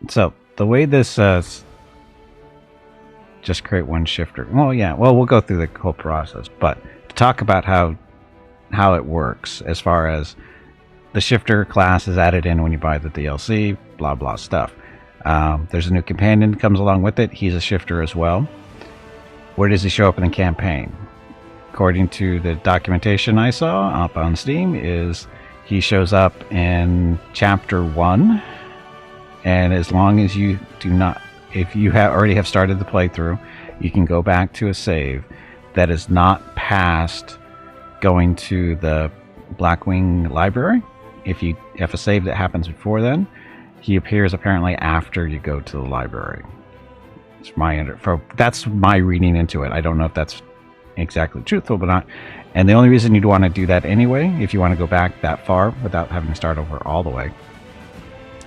So the way this just create one shifter. Well, yeah. Well, we'll go through the whole process, but to talk about how it works as far as the shifter class is added in when you buy the DLC, blah blah stuff. There's a new companion that comes along with it. He's a shifter as well. Where does he show up in the campaign? According to the documentation I saw up on Steam, is he shows up in Chapter 1, and as long as you do not, if you already have started the playthrough, you can go back to a save that is not past going to the Blackwing library. If you have a save that happens before then, he appears apparently after you go to the library. That's my reading into it. I don't know if that's exactly truthful, but not. And the only reason you'd want to do that anyway, if you want to go back that far without having to start over all the way,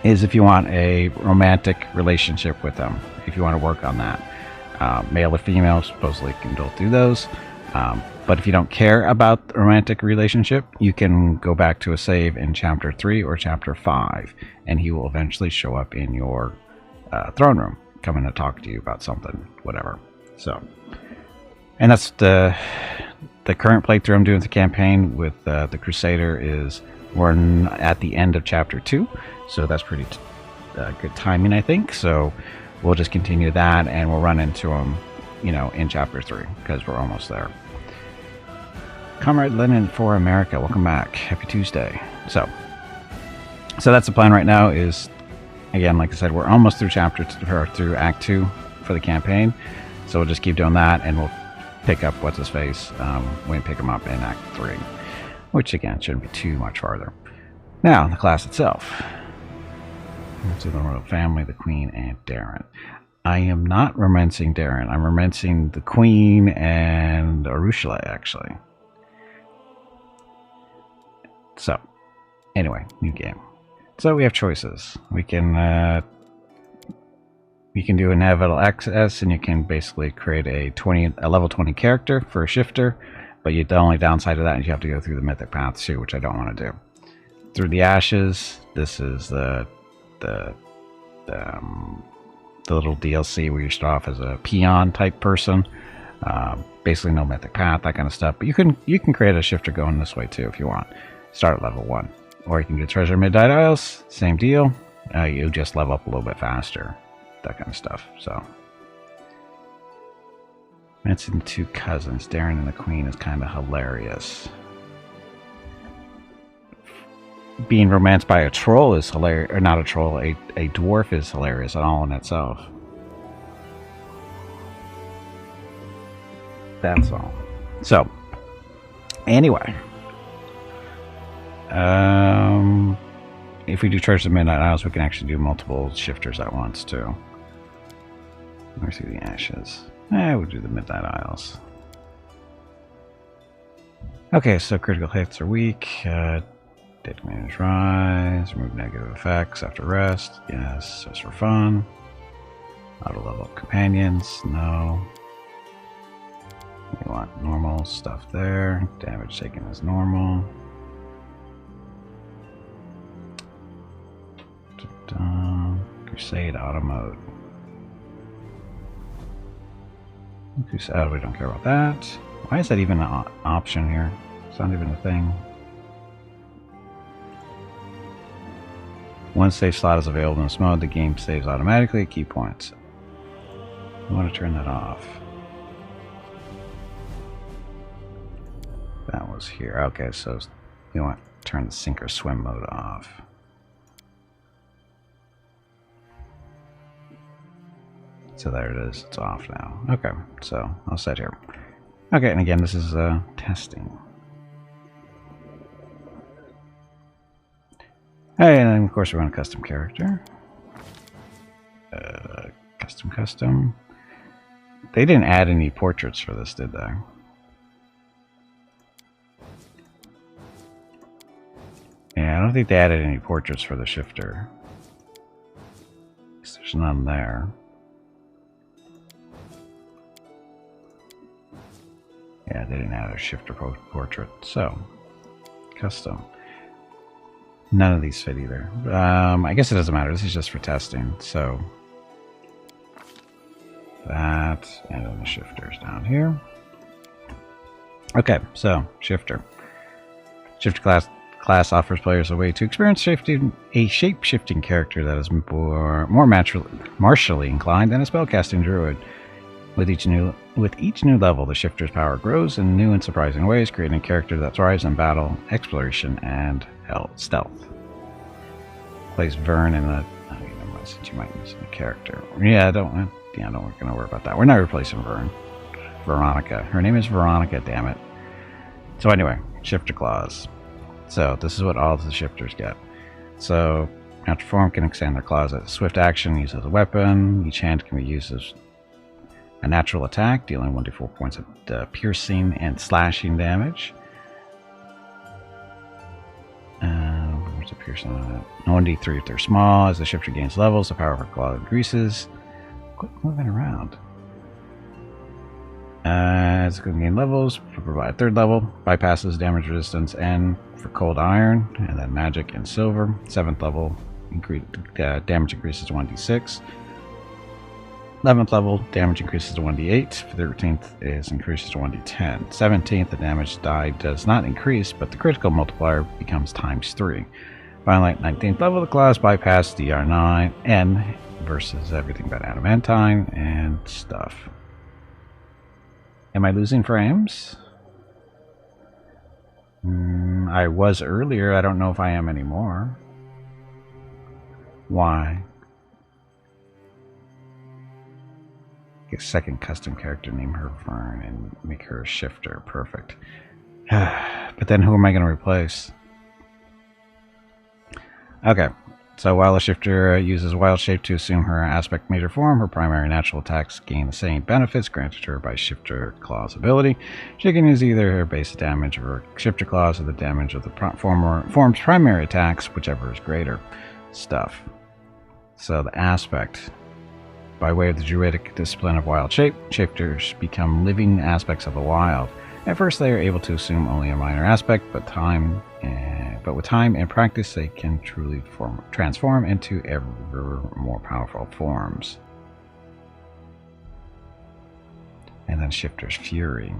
is if you want a romantic relationship with them. If you want to work on that, male or female, supposedly can both do those. But if you don't care about the romantic relationship, you can go back to a save in Chapter 3 or Chapter 5, and he will eventually show up in your throne room, coming to talk to you about something, whatever. So, and that's the current playthrough I'm doing with the campaign with the Crusader. Is we're at the end of Chapter 2, so that's pretty good timing, I think. So we'll just continue that, and we'll run into him, in Chapter 3, because we're almost there. Comrade Lennon for America, welcome back. Happy Tuesday. So that's the plan right now. Is, again, like I said, we're almost through through Act 2 for the campaign. So we'll just keep doing that, and we'll pick up what's his face when we pick him up in Act 3, which again shouldn't be too much farther. Now the class itself. To the royal family, the Queen, and Darren. I am not romancing Darren. I'm romancing the Queen and Arushale, actually. So, anyway, new game. So we have choices. We can do inevitable access, and you can basically create a level 20 character for a shifter. But the only downside of that is you have to go through the mythic path too, which I don't want to do. Through the Ashes. This is the little DLC where you start off as a peon type person. Basically no mythic path, that kind of stuff. But you can create a shifter going this way too if you want. Start at level 1. Or you can do Treasure Midnight Isles, same deal. You just level up a little bit faster. That kind of stuff. So mentioned two cousins, Darren and the Queen, is kind of hilarious. Being romanced by a troll is hilarious, or not a troll, a dwarf is hilarious all in itself. That's all. So, anyway. If we do Treasure of Midnight Isles, we can actually do multiple shifters at once, too. Where's the Ashes? We'll do the Midnight Isles. Okay, so critical hits are weak. Data manage rise. Remove negative effects after rest. Yes, just for fun. Auto level up companions. No. We want normal stuff there. Damage taken as normal. Crusade auto mode. Crusade, we don't care about that. Why is that even an option here? It's not even a thing. One save slot is available in this mode. The game saves automatically at key points. I want to turn that off. That was here. Okay, so you want to turn the sink or swim mode off. So there it is. It's off now. Okay, so I'll set here. Okay, and again, this is testing. Hey, and then of course we want a custom character. Custom. They didn't add any portraits for this, did they? Yeah, I don't think they added any portraits for the shifter. There's none there. Yeah, they didn't add a shifter portrait. So, custom. None of these fit either. I guess it doesn't matter. This is just for testing. So that, and then the shifter's down here. Okay, so shifter. Shifter class offers players a way to experience a shape-shifting character that is more martially inclined than a spellcasting druid. With each new level, the shifter's power grows in new and surprising ways, creating a character that thrives in battle, exploration, and stealth. Plays Vern in the. You might miss a character. Yeah, don't we're gonna worry about that. We're not replacing Vern. Veronica. Her name is Veronica. Damn it. So anyway, shifter claws. So this is what all the shifters get. So natural form can extend their claws as a swift action, used as a weapon. Each hand can be used as a natural attack, dealing 1d4 points of piercing and slashing damage. Where's the piercing on it? 1d3 if they're small. As the shifter gains levels, the power of her claw increases. Quit moving around. It's going to gain levels to provide third level, bypasses damage resistance N for cold iron, and then magic and silver. 7th level, damage increases to 1d6. 11th level, damage increases to 1d8. 13th is increases to 1d10. 17th, the damage die does not increase, but the critical multiplier becomes times 3. Finally, at 19th level, the class bypass DR9 N versus everything but adamantine and stuff. Am I losing frames? I was earlier. I don't know if I am anymore. Why? Get a second custom character, name her Vern, and make her a shifter. Perfect. But then who am I going to replace? Okay. So while a shifter uses wild shape to assume her aspect major form, her primary natural attacks gain the same benefits granted to her by shifter claws ability. She can use either her base damage of her shifter claws or the damage of the form's primary attacks, whichever is greater. Stuff. So the aspect. By way of the druidic discipline of wild shape, shifters become living aspects of the wild. At first they are able to assume only a minor aspect, but with time and practice they can truly transform into ever more powerful forms. And then Shifter's Fury.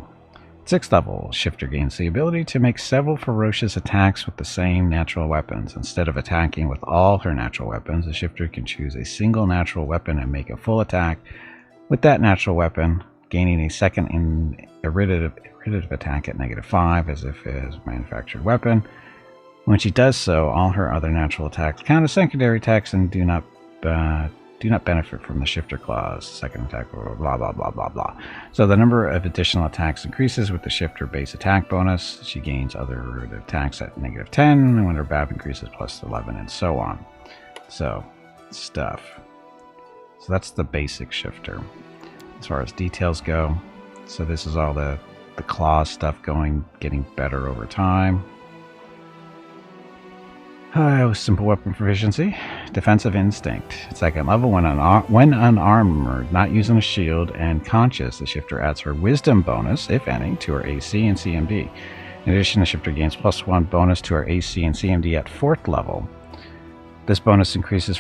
6th level, Shifter gains the ability to make several ferocious attacks with the same natural weapons. Instead of attacking with all her natural weapons, the Shifter can choose a single natural weapon and make a full attack with that natural weapon, gaining a second iterative attack at -5 as if it is a manufactured weapon. When she does so, all her other natural attacks count as secondary attacks and do not benefit from the shifter clause. Second attack, blah blah blah blah blah. So the number of additional attacks increases with the shifter base attack bonus. She gains other attacks at -10, and when her BAB increases +11, and so on. So stuff. So that's the basic shifter. As far as details go, so this is all the clause stuff getting better over time. Simple weapon proficiency, defensive instinct. 2nd level, when unarmored, not using a shield, and conscious, the shifter adds her wisdom bonus, if any, to her AC and CMD. In addition, the shifter gains +1 bonus to her AC and CMD at 4th level. This bonus increases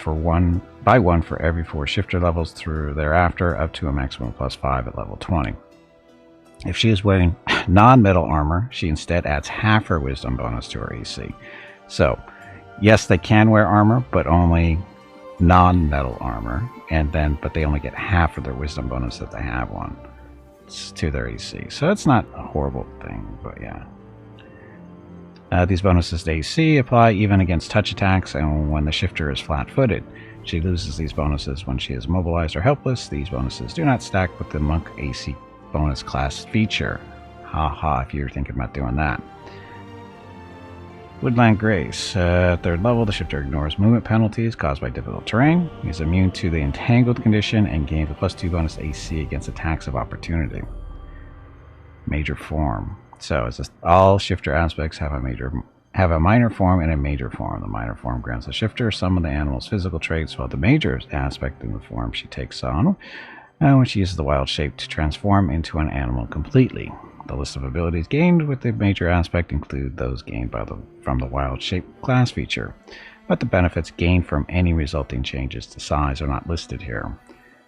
by 1 for every 4 shifter levels through thereafter, up to a maximum of +5 at level 20. If she is wearing non-metal armor, she instead adds half her wisdom bonus to her AC. So, yes, they can wear armor, but only non-metal armor, but they only get half of their wisdom bonus if they have one to their AC. So it's not a horrible thing, but yeah. These bonuses to AC apply even against touch attacks and when the shifter is flat-footed. She loses these bonuses when she is mobilized or helpless. These bonuses do not stack with the monk AC bonus class feature. Haha, if you're thinking about doing that. Woodland Grace. 3rd level, the shifter ignores movement penalties caused by difficult terrain. He is immune to the entangled condition and gains a +2 bonus AC against attacks of opportunity. Major form. So, all shifter aspects have a minor form and a major form. The minor form grants the shifter some of the animal's physical traits, while the major aspect in the form she takes on When she uses the wild shape to transform into an animal completely. The list of abilities gained with the major aspect include those gained from the wild shape class feature, but the benefits gained from any resulting changes to size are not listed here.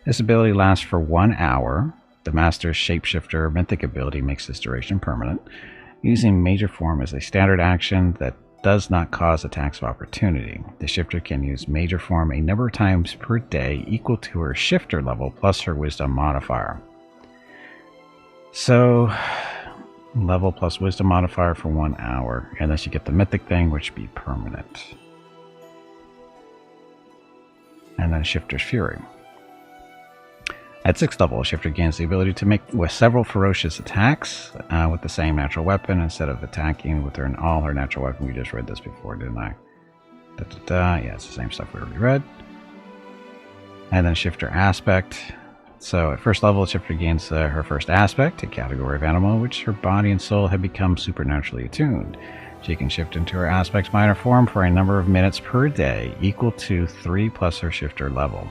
This ability lasts for 1 hour. The Master's Shapeshifter mythic ability makes this duration permanent. Using major form as a standard action that does not cause attacks of opportunity. The shifter can use major form a number of times per day equal to her shifter level plus her wisdom modifier. So, level plus wisdom modifier for 1 hour, unless you get the mythic thing, which would be permanent. And then Shifter's Fury. At 6th level, Shifter gains the ability to make several ferocious attacks with the same natural weapon instead of attacking with all her natural weapon. We just read this before, didn't I? Yeah, it's the same stuff we already read. And then Shifter Aspect. So at 1st level, Shifter gains her first aspect, a category of animal, which her body and soul have become supernaturally attuned. She can shift into her aspect's minor form for a number of minutes per day, equal to 3 plus her shifter level.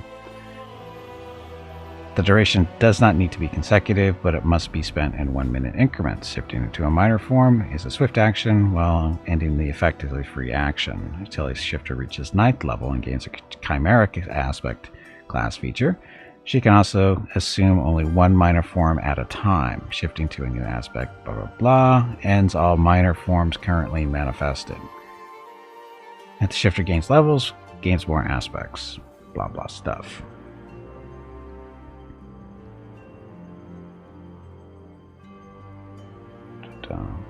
The duration does not need to be consecutive, but it must be spent in 1-minute increments. Shifting into a minor form is a swift action, while ending the effect is a free action. Until a shifter reaches 9th level and gains a chimeric aspect class feature, she can also assume only 1 minor form at a time. Shifting to a new aspect, blah blah blah, ends all minor forms currently manifested. As the shifter gains levels, gains more aspects, blah blah stuff.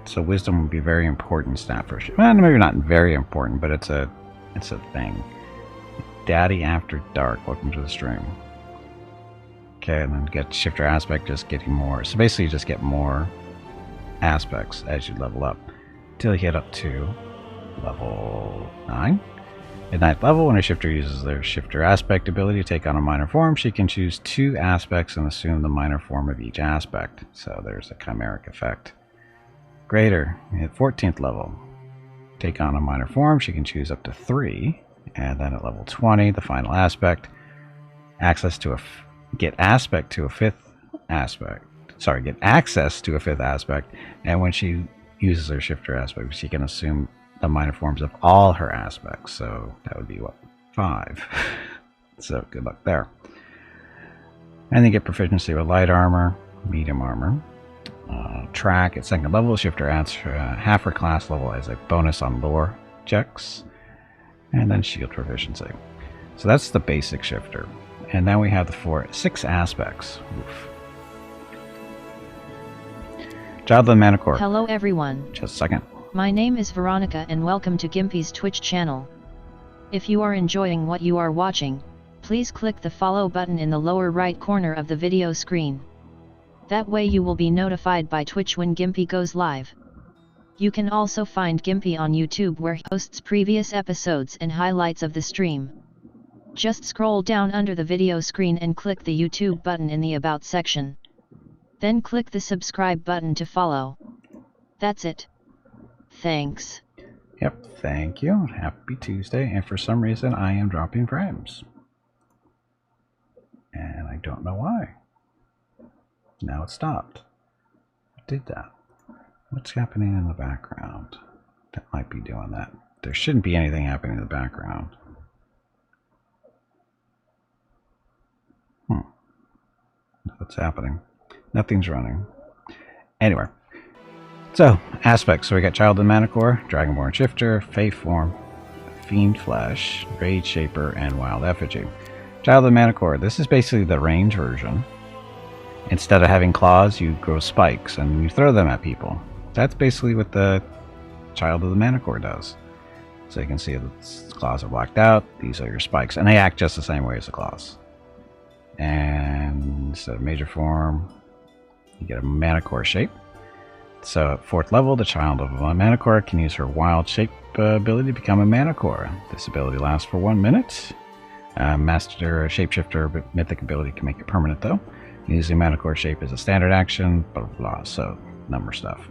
So wisdom would be very important stat for sure. Well, maybe not very important, but it's a thing. Daddy After Dark, welcome to the stream. Okay, and then get shifter aspect, just getting more. So basically you just get more aspects as you level up until you get up to level 9. At 9th level, when a shifter uses their shifter aspect ability to take on a minor form, she can choose 2 aspects and assume the minor form of each aspect. So there's a chimeric effect. Greater, at 14th level, take on a minor form, she can choose up to 3, and then at level 20, the final aspect, get access to a fifth aspect, and when she uses her shifter aspect, she can assume the minor forms of all her aspects, so that would be, what, 5. So good luck there. And then get proficiency with light armor, medium armor. Track at 2nd level, shifter adds half her class level as a bonus on lore checks, and then shield proficiency. So that's the basic shifter, and now we have the 6 aspects. Oof. Child of the Manicore. Hello everyone. Just a second. My name is Veronica and welcome to Gimpy's Twitch channel. If you are enjoying what you are watching, please click the follow button in the lower right corner of the video screen. That way you will be notified by Twitch when Gimpy goes live. You can also find Gimpy on YouTube where he posts previous episodes and highlights of the stream. Just scroll down under the video screen and click the YouTube button in the About section. Then click the subscribe button to follow. That's it. Thanks. Yep, thank you. Happy Tuesday, and for some reason I am dropping frames. And I don't know why. Now it stopped. What did that? What's happening in the background? That might be doing that. There shouldn't be anything happening in the background. What's happening? Nothing's running. Anyway. So, aspects. So we got Child of the Manicore, Dragonborn Shifter, Fae Form, Fiend Flesh, Rage Shaper, and Wild Effigy. Child of the Manicore. This is basically the range version. Instead of having claws, you grow spikes and you throw them at people. That's basically what the Child of the Manicore does. So you can see the claws are blacked out. These are your spikes. And they act just the same way as the claws. And instead of major form, you get a Manicore shape. So at 4th level, the Child of a Manicore can use her wild shape ability to become a Manicore. This ability lasts for 1 minute. Master Shapeshifter mythic ability can make it permanent though. Using Manicore shape as a standard action, blah blah blah, so number stuff.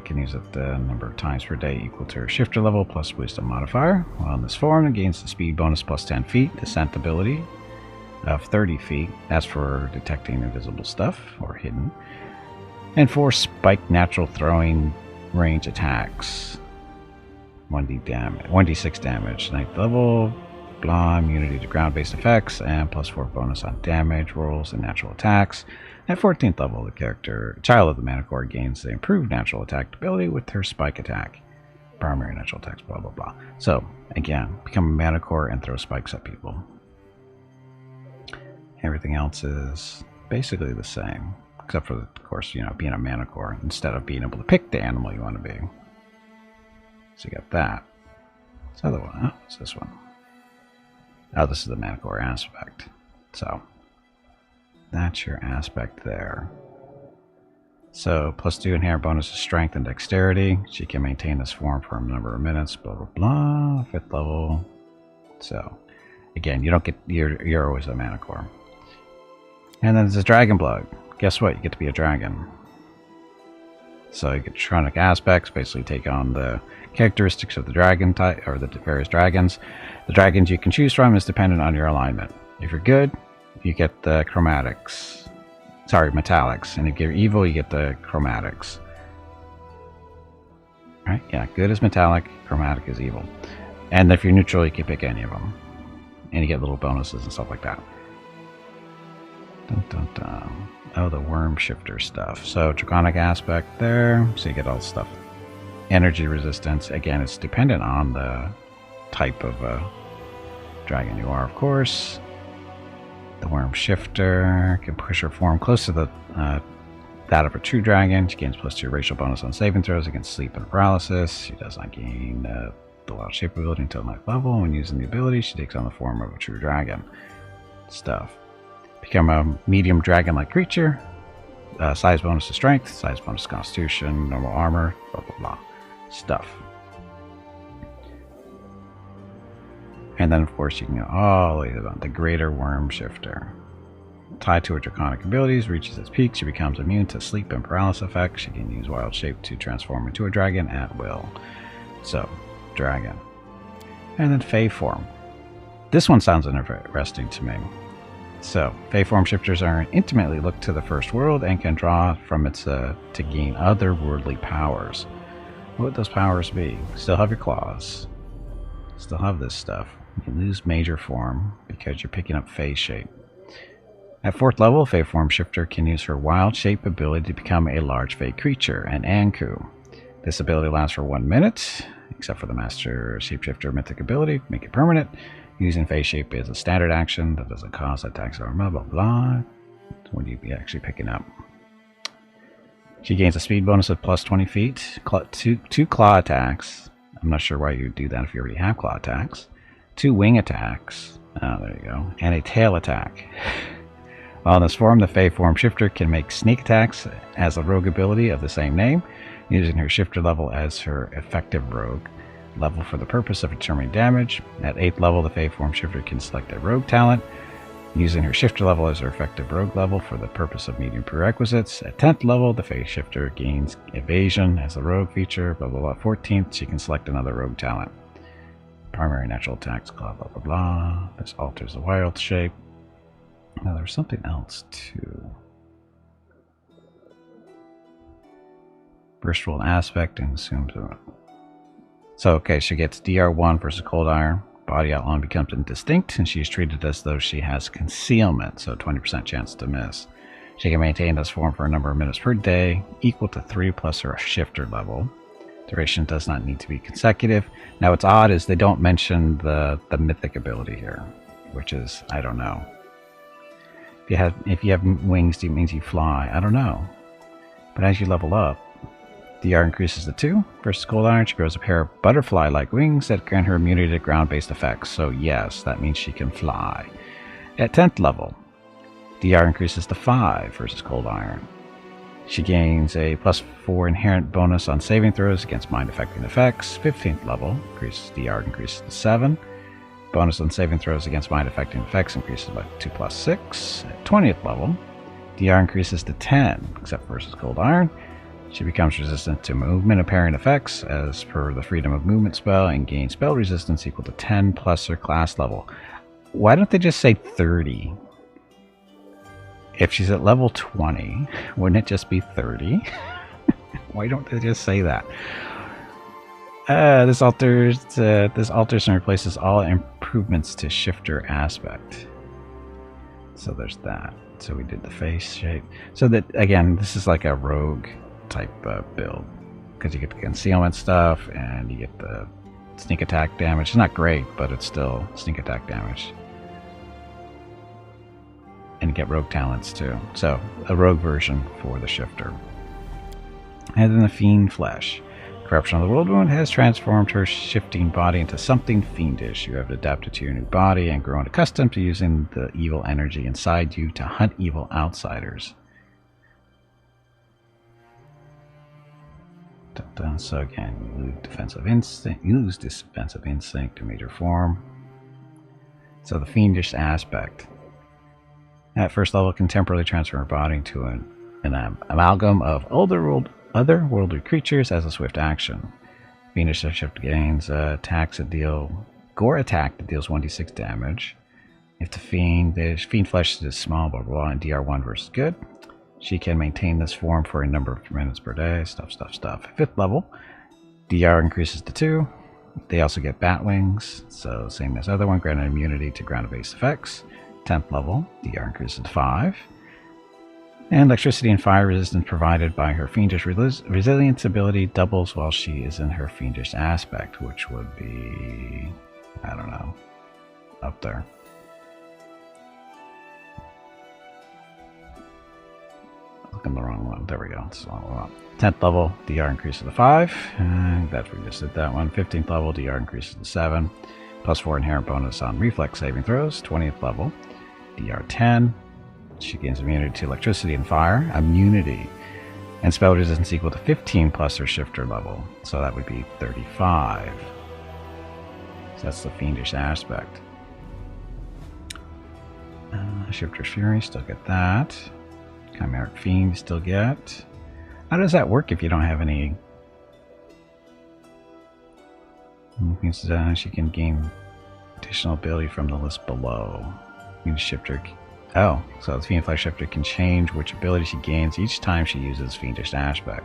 Can use it the number of times per day equal to her shifter level plus wisdom modifier. While in this form, it gains the speed bonus plus 10 feet, descent ability, of 30 feet. That's for detecting invisible stuff or hidden. And 4 spiked natural throwing range attacks. 1d6 damage. 9th level. Blah, immunity to ground-based effects, and +4 bonus on damage rolls and natural attacks. At 14th level, the child of the Manicore gains the improved natural attack ability with her spike attack. Primary natural attacks, blah blah blah. So, again, become a Manicore and throw spikes at people. Everything else is basically the same, except for, of course, being a Manicore instead of being able to pick the animal you want to be. So you got that. This other one, what's this one? Oh, this is the Manicore aspect. So, that's your aspect there. So, +2 inherent bonus to strength and dexterity. She can maintain this form for a number of minutes, blah blah blah. 5th level. So, again, you don't get, you're always a Manicore. And then there's a Dragon Blood. Guess what? You get to be a dragon. So you get Tronic aspects, basically take on the characteristics of the dragon type, or the various dragons. The dragons you can choose from is dependent on your alignment. If you're good, you get the metallics. And if you're evil, you get the chromatics. Right? Yeah, good is metallic, chromatic is evil. And if you're neutral, you can pick any of them. And you get little bonuses and stuff like that. Dun, dun, dun. Oh, the worm shifter stuff. So, draconic aspect there. So you get all the stuff. Energy resistance. Again, it's dependent on the type of dragon you are, of course. The worm shifter can push her form close to the that of a true dragon. She gains +2 racial bonus on saving throws against sleep and paralysis. She does not gain the wild shape ability until 9th level. When using the ability, she takes on the form of a true dragon. Stuff. Become a medium dragon-like creature. Size bonus to strength, size bonus to constitution, normal armor, blah blah blah. Stuff. And then, of course, you can go all the way to the greater worm shifter. Tied to her draconic abilities, reaches its peak, she becomes immune to sleep and paralysis effects. She can use wild shape to transform into a dragon at will. So, dragon. And then Fey form. This one sounds interesting to me. So, Fey form shifters are intimately looked to the first world and can draw from it to gain otherworldly powers. What would those powers be? Still have your claws. Still have this stuff. You can lose major form because you're picking up Fey shape. At 4th level, Fey form shifter can use her wild shape ability to become a large Fey creature, an Anku. This ability lasts for 1 minute, except for the master shapeshifter mythic ability, make it permanent. Using Fey shape is a standard action that doesn't cost attacks or blah blah blah. What do you be actually picking up? She gains a speed bonus of +20 feet, two claw attacks. I'm not sure why you do that if you already have claw attacks. 2 wing attacks. Oh, there you go. And a tail attack. While in this form, the Fey form shifter can make sneak attacks as a rogue ability of the same name, using her shifter level as her effective rogue level for the purpose of determining damage. At 8th level, the Fey form shifter can select a rogue talent, using her shifter level as her effective rogue level for the purpose of meeting prerequisites. At 10th level, the Fey shifter gains evasion as a rogue feature, blah blah blah. 14th, she can select another rogue talent. Primary natural attacks, blah blah blah blah. This alters the wild shape. Now there's something else too. Burst roll aspect and assumes. So okay, she gets DR1 versus cold iron. Body outline becomes indistinct, and she is treated as though she has concealment, so 20% chance to miss. She can maintain this form for a number of minutes per day, equal to 3 plus her shifter level. Duration does not need to be consecutive. Now what's odd is they don't mention the mythic ability here, which is, I don't know. If you have wings, it means you fly. I don't know. But as you level up, DR increases to 2 versus cold iron. She grows a pair of butterfly-like wings that grant her immunity to ground-based effects. So yes, that means she can fly. At 10th level, DR increases to 5 versus cold iron. She gains a +4 inherent bonus on saving throws against mind-affecting effects. 15th level, DR increases to 7. Bonus on saving throws against mind-affecting effects increases by 2 + 6. At 20th level, DR increases to 10, except versus cold iron. She becomes resistant to movement impairing effects as per the freedom of movement spell and gains spell resistance equal to 10 plus her class level. Why don't they just say 30? if she's at level 20, wouldn't it just be 30? Why don't they just say that? This alters and replaces all improvements to shifter aspect. So there's that. So we did the face shape. So that, again, this is like a rogue type build, because you get the concealment stuff and you get the sneak attack damage. It's not great, but it's still sneak attack damage. And you get rogue talents too. So a rogue version for the shifter. And then the fiend flesh. Corruption of the world wound has transformed her shifting body into something fiendish. You have adapted to your new body and grown accustomed to using the evil energy inside you to hunt evil outsiders. So again, you lose defensive instinct to major form. So the fiendish aspect. At first level, can temporarily transfer her body to an amalgam of otherworldly creatures as a swift action. Fiendish shift gains attacks that deal gore attack that deals 1d6 damage. If the fiend flesh is small, blah blah blah, and DR1 versus good, she can maintain this form for a number of minutes per day. Stuff. 5th level, DR increases to 2. They also get bat wings, so same as other one, granted immunity to ground-based effects. 10th level, DR increases to 5. And electricity and fire resistance provided by her fiendish resilience ability doubles while she is in her fiendish aspect, which would be, I don't know, up there. Looking the wrong one. There we go. It's the wrong one. 10th level, DR increases to 5. And that's we just did that one. 15th level, DR increases to 7. +4 inherent bonus on reflex saving throws. 20th level, DR 10. She gains immunity to electricity and fire. Immunity. And spell resistance equal to 15 plus her shifter level. So that would be 35. So that's the fiendish aspect. Shifter's Fury, still get that. Chimeric Fiend, still get. How does that work if you don't have any? She can gain additional ability from the list below. Shifter. Oh, so the Fiend Flesh Shifter can change which ability she gains each time she uses Fiendish Aspect.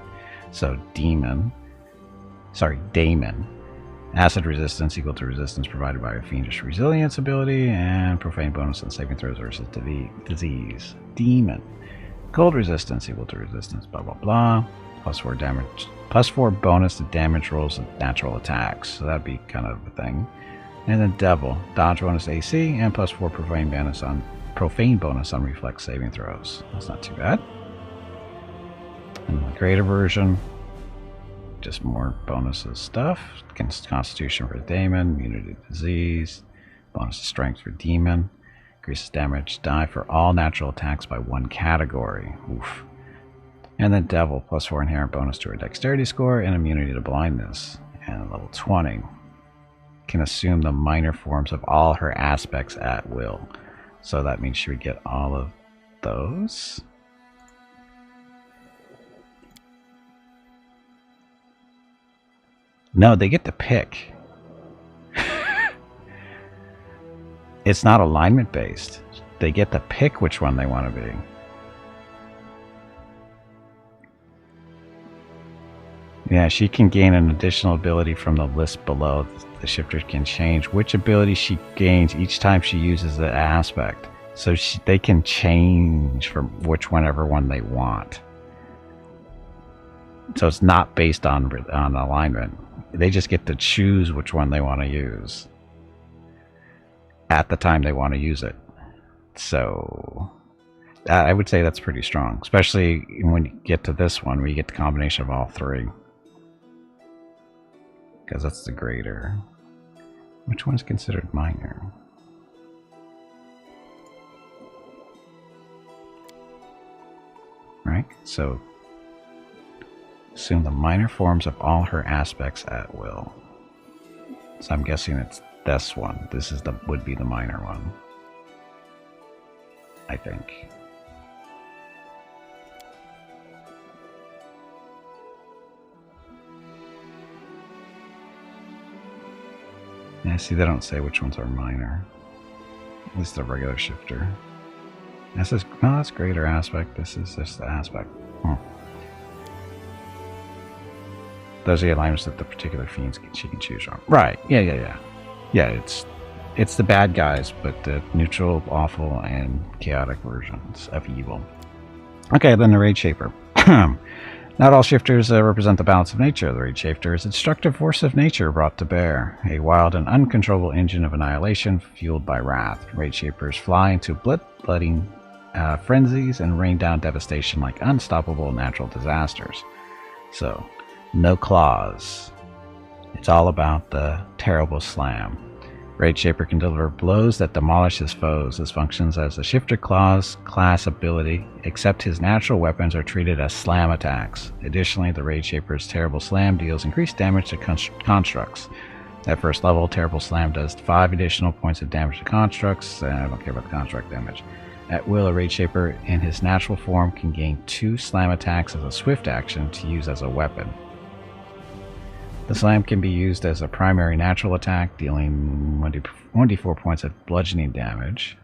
So Daemon. Acid resistance equal to resistance provided by a Fiendish Resilience ability, and profane bonus on saving throws versus disease. Demon. Cold resistance equal to resistance, blah blah blah. +4 damage. +4 bonus to damage rolls and natural attacks. So that'd be kind of a thing. And then Devil. Dodge bonus AC and +4 profane bonus on reflex saving throws. That's not too bad. And the greater version, just more bonuses stuff. Constitution for Daemon, immunity to disease, bonus to strength for Demon, increases damage die for all natural attacks by 1 category. Oof. And then Devil, +4 inherent bonus to her dexterity score and immunity to blindness. And level 20 can assume the minor forms of all her aspects at will. So that means she would get all of those. No, they get to pick. It's not alignment based. They get to pick which one they want to be. Yeah, she can gain an additional ability from the list below. The shifter can change which ability she gains each time she uses the aspect. So they can change from whichever one they want. So it's not based on alignment. They just get to choose which one they want to use at the time they want to use it. So I would say that's pretty strong, especially when you get to this one where you get the combination of all 3. Because that's the greater. Which one is considered minor? Right? So assume the minor forms of all her aspects at will. So I'm guessing it's this one. This is would be the minor one, I think. Yeah, see, they don't say which ones are minor. At least the regular shifter. This is, no, that's greater aspect. This is just the aspect. Those are the alignments that the particular fiends she can choose from. Right. Yeah. Yeah, it's the bad guys, but the neutral, awful, and chaotic versions of evil. Okay, then the Rage Shaper. Not all shifters represent the balance of nature. The Rage Shifter is a destructive force of nature brought to bear, a wild and uncontrollable engine of annihilation fueled by wrath. Rage Shapers fly into blood-letting frenzies and rain down devastation like unstoppable natural disasters. So, no claws. It's all about the terrible slam. Rage Shaper can deliver blows that demolish his foes. This functions as a Shifter Claws class ability, except his natural weapons are treated as slam attacks. Additionally, the Rage Shaper's Terrible Slam deals increased damage to constructs. At first level, Terrible Slam does 5 additional points of damage to constructs. I don't care about the construct damage. At will, a Rage Shaper in his natural form can gain 2 slam attacks as a swift action to use as a weapon. The slam can be used as a primary natural attack, dealing 1d4 points of bludgeoning damage.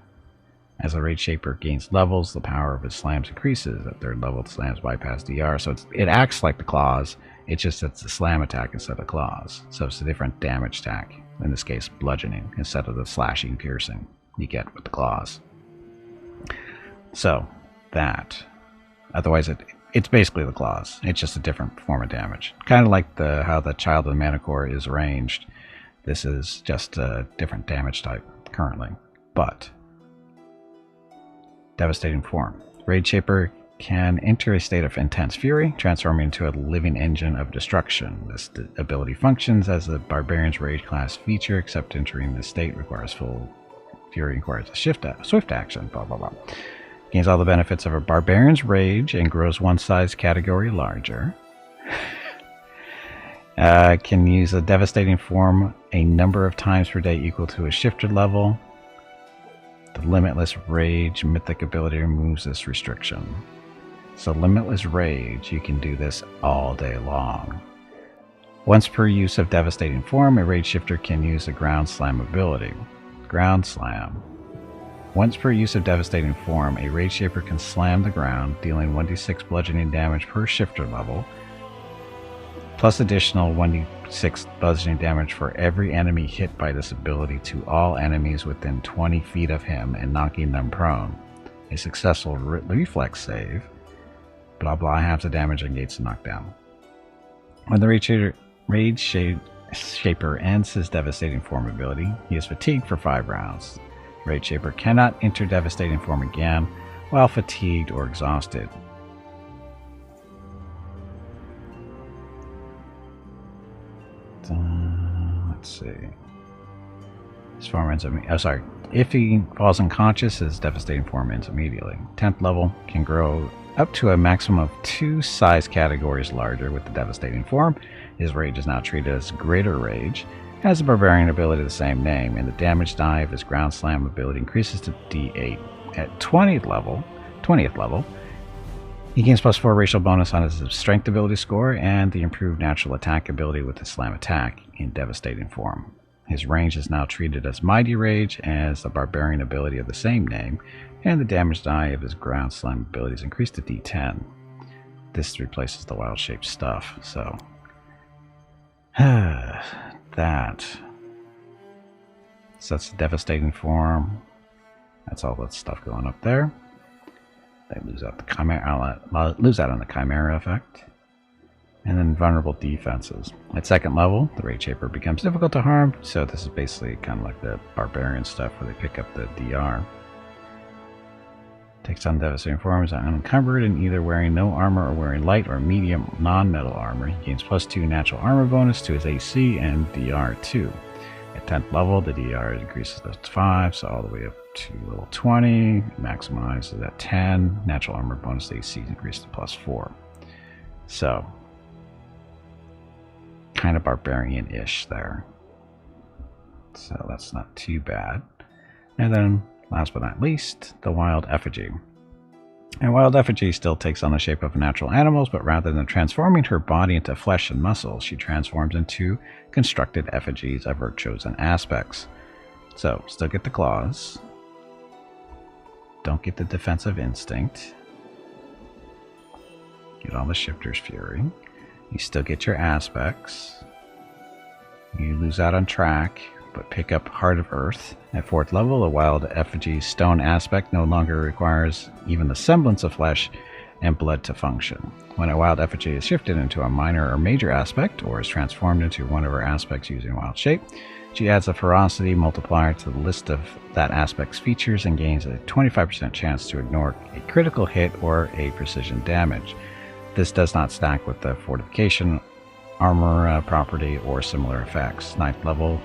As the Rage Shaper gains levels, the power of his slams increases. At 3rd level, the slams bypass DR, so it acts like the claws, it's just that it's a slam attack instead of claws. So it's a different damage attack, in this case bludgeoning, instead of the slashing, piercing you get with the claws. So, that. Otherwise, it's basically the claws. It's just a different form of damage. Kind of like how the Child of the Manicore is ranged. This is just a different damage type currently. But, devastating form. Rage Shaper can enter a state of intense fury, transforming into a living engine of destruction. This ability functions as the Barbarian's Rage class feature, except entering the state requires full fury, requires a swift action, blah blah blah. Gains all the benefits of a Barbarian's Rage and grows 1 size category larger. Can use a devastating form a number of times per day equal to a shifter level. The Limitless Rage mythic ability removes this restriction. So Limitless Rage, you can do this all day long. Once per use of devastating form, a Rage Shifter can use a Ground Slam ability. Ground Slam. Once per use of devastating form, a Rage Shaper can slam the ground, dealing 1d6 bludgeoning damage per shifter level, plus additional 1d6 bludgeoning damage for every enemy hit by this ability to all enemies within 20 feet of him and knocking them prone. A successful reflex save, blah blah, halves the damage and gates the knockdown. When the Rage Shaper ends his devastating form ability, he is fatigued for 5 rounds. Rage Shaper cannot enter devastating form again while fatigued or exhausted. Let's see. His form ends if he falls unconscious, his devastating form ends immediately. 10th level can grow up to a maximum of 2 size categories larger with the devastating form. His rage is now treated as Greater Rage. Has a Barbarian ability of the same name, and the damage die of his Ground Slam ability increases to D8. At 20th level, he gains +4 racial bonus on his Strength ability score and the improved natural attack ability with his Slam attack in devastating form. His range is now treated as Mighty Rage, as the Barbarian ability of the same name, and the damage die of his Ground Slam ability is increased to D10. This replaces the Wild Shape stuff, so... that. So that's the devastating form. That's all that stuff going up there. They lose out the Chimera. Lose out on the Chimera effect. And then vulnerable defenses. At 2nd level, the Rage Shaper becomes difficult to harm. So this is basically kind of like the Barbarian stuff where they pick up the DR. Takes on devastating forms unencumbered and either wearing no armor or wearing light or medium non-metal armor. He gains +2 natural armor bonus to his AC and DR 2. At 10th level, the DR increases to 5, so all the way up to level 20. Maximizes at 10. Natural armor bonus to AC increased to +4. So, kind of barbarian-ish there. So that's not too bad. And then, last but not least, the Wild Effigy. And Wild Effigy still takes on the shape of natural animals, but rather than transforming her body into flesh and muscle, she transforms into constructed effigies of her chosen aspects. So, still get the claws. Don't get the defensive instinct. Get all the Shifter's Fury. You still get your aspects. You lose out on track, but pick up Heart of Earth. At 4th level, a wild effigy stone aspect no longer requires even the semblance of flesh and blood to function. When a wild effigy is shifted into a minor or major aspect, or is transformed into one of her aspects using wild shape, she adds a ferocity multiplier to the list of that aspect's features and gains a 25% chance to ignore a critical hit or a precision damage. This does not stack with the fortification, armor property, or similar effects. 9th level,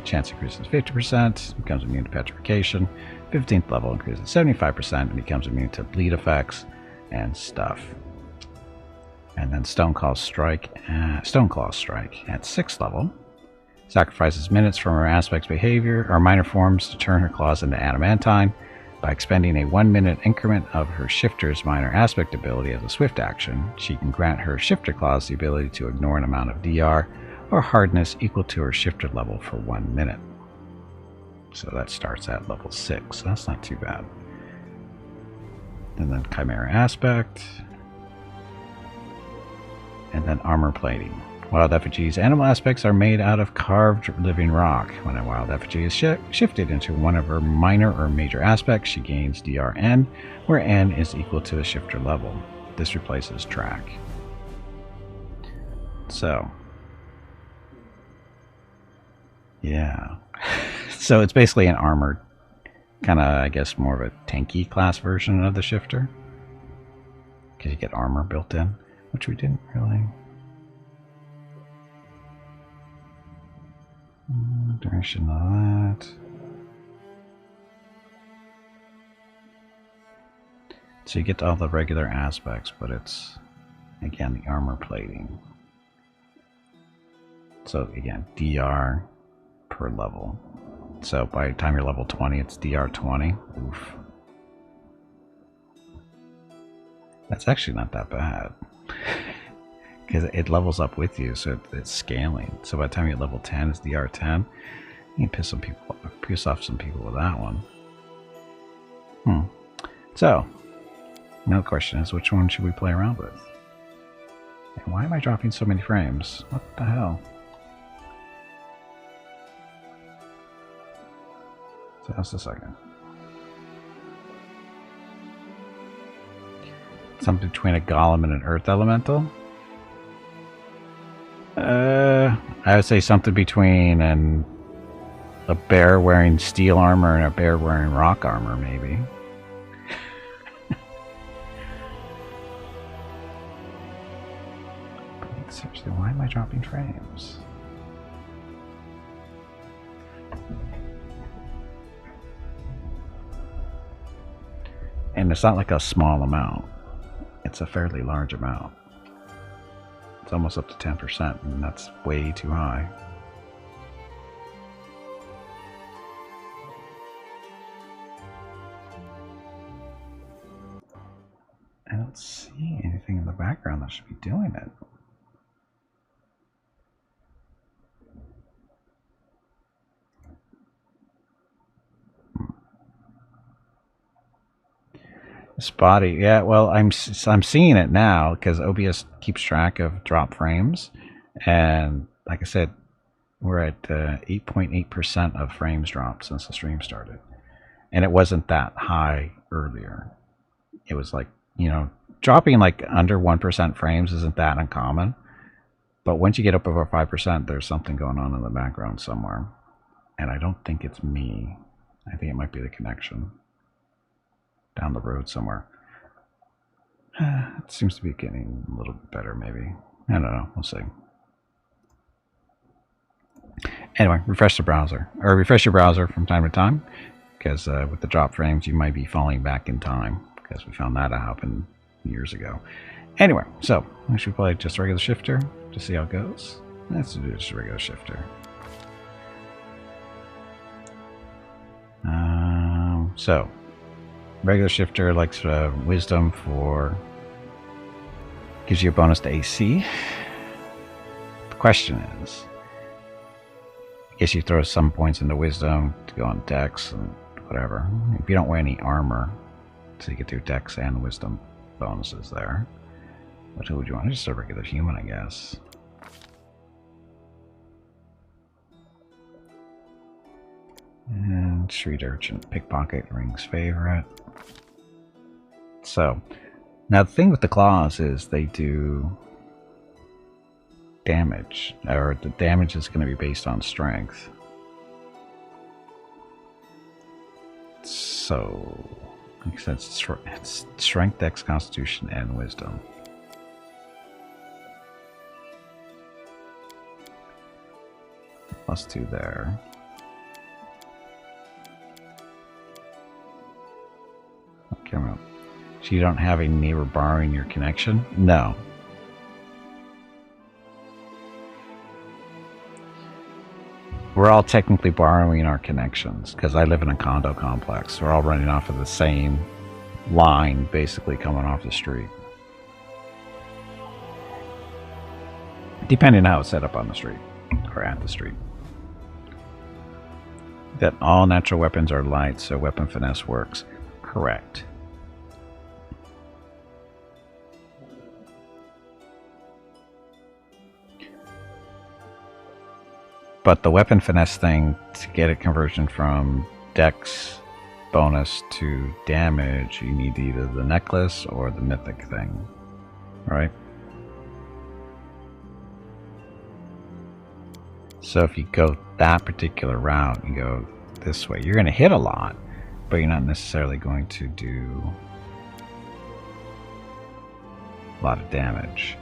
chance increases 50%, becomes immune to petrification. 15th level increases 75% and becomes immune to bleed effects and stuff. And then Stoneclaw Strike at 6th level. Sacrifices minutes from her aspect's behavior or minor forms to turn her claws into adamantine. By expending a 1-minute increment of her Shifter's minor aspect ability as a swift action, she can grant her Shifter claws the ability to ignore an amount of DR or hardness equal to her Shifter level for 1 minute. So that starts at level 6, so that's not too bad. And then Chimera Aspect. And then Armor Plating. Wild effigy's animal aspects are made out of carved living rock. When a wild effigy is shifted into one of her minor or major aspects, she gains DRN, where N is equal to the Shifter level. This replaces track. So, yeah. So it's basically an armored, kind of, I guess, more of a tanky class version of the Shifter. Because you get armor built in, which we didn't really... Duration of that. So you get all the regular aspects, but it's, again, the armor plating. So again, DR per level. So by the time you're level 20, it's DR 20. Oof. That's actually not that bad. Because it levels up with you, so it's scaling. So by the time you get level 10, it's DR 10. You can piss off some people with that one. So, now the question is, which one should we play around with? And why am I dropping so many frames? What the hell? So just a second. Something between a golem and an earth elemental? I would say something between a bear wearing steel armor and a bear wearing rock armor, maybe. But seriously, why am I dropping frames? And it's not like a small amount. It's a fairly large amount. It's almost up to 10%, and that's way too high. I don't see anything in the background that should be doing it. Spotty, yeah. Well, I'm seeing it now because OBS keeps track of drop frames, and like I said, we're at 8.8% of frames dropped since the stream started, and it wasn't that high earlier. It was like, you know, dropping like under 1% frames isn't that uncommon, but once you get up over 5%, there's something going on in the background somewhere, and I don't think it's me. I think it might be the connection down the road somewhere. It seems to be getting a little bit better, maybe. I don't know. We'll see. Anyway, refresh the browser, or refresh your browser from time to time, because with the drop frames, you might be falling back in time, because we found that happen years ago. Anyway, so we should play just a regular Shifter to see how it goes. Let's do just a regular Shifter. So regular Shifter likes Wisdom for, gives you a bonus to AC. The question is, I guess you throw some points into Wisdom to go on Dex and whatever. If you don't wear any armor, so you get your dex and wisdom bonuses there. But who would you want? Just a regular human, I guess. And street urchin, pickpocket, ring's favorite. So, now the thing with the claws is they do damage, or the damage is going to be based on strength. So, like I said, it's strength, dex, constitution, and wisdom. +2 there. Okay, well, so you don't have a neighbor borrowing your connection? No. We're all technically borrowing our connections because I live in a condo complex. We're all running off of the same line, basically coming off the street. Depending on how it's set up on the street or at the street. That all natural weapons are light, so weapon finesse works. Correct. But the weapon finesse thing, to get a conversion from dex bonus to damage, you need either the necklace or the mythic thing, right? So if you go that particular route, you go this way, you're going to hit a lot, but you're not necessarily going to do a lot of damage.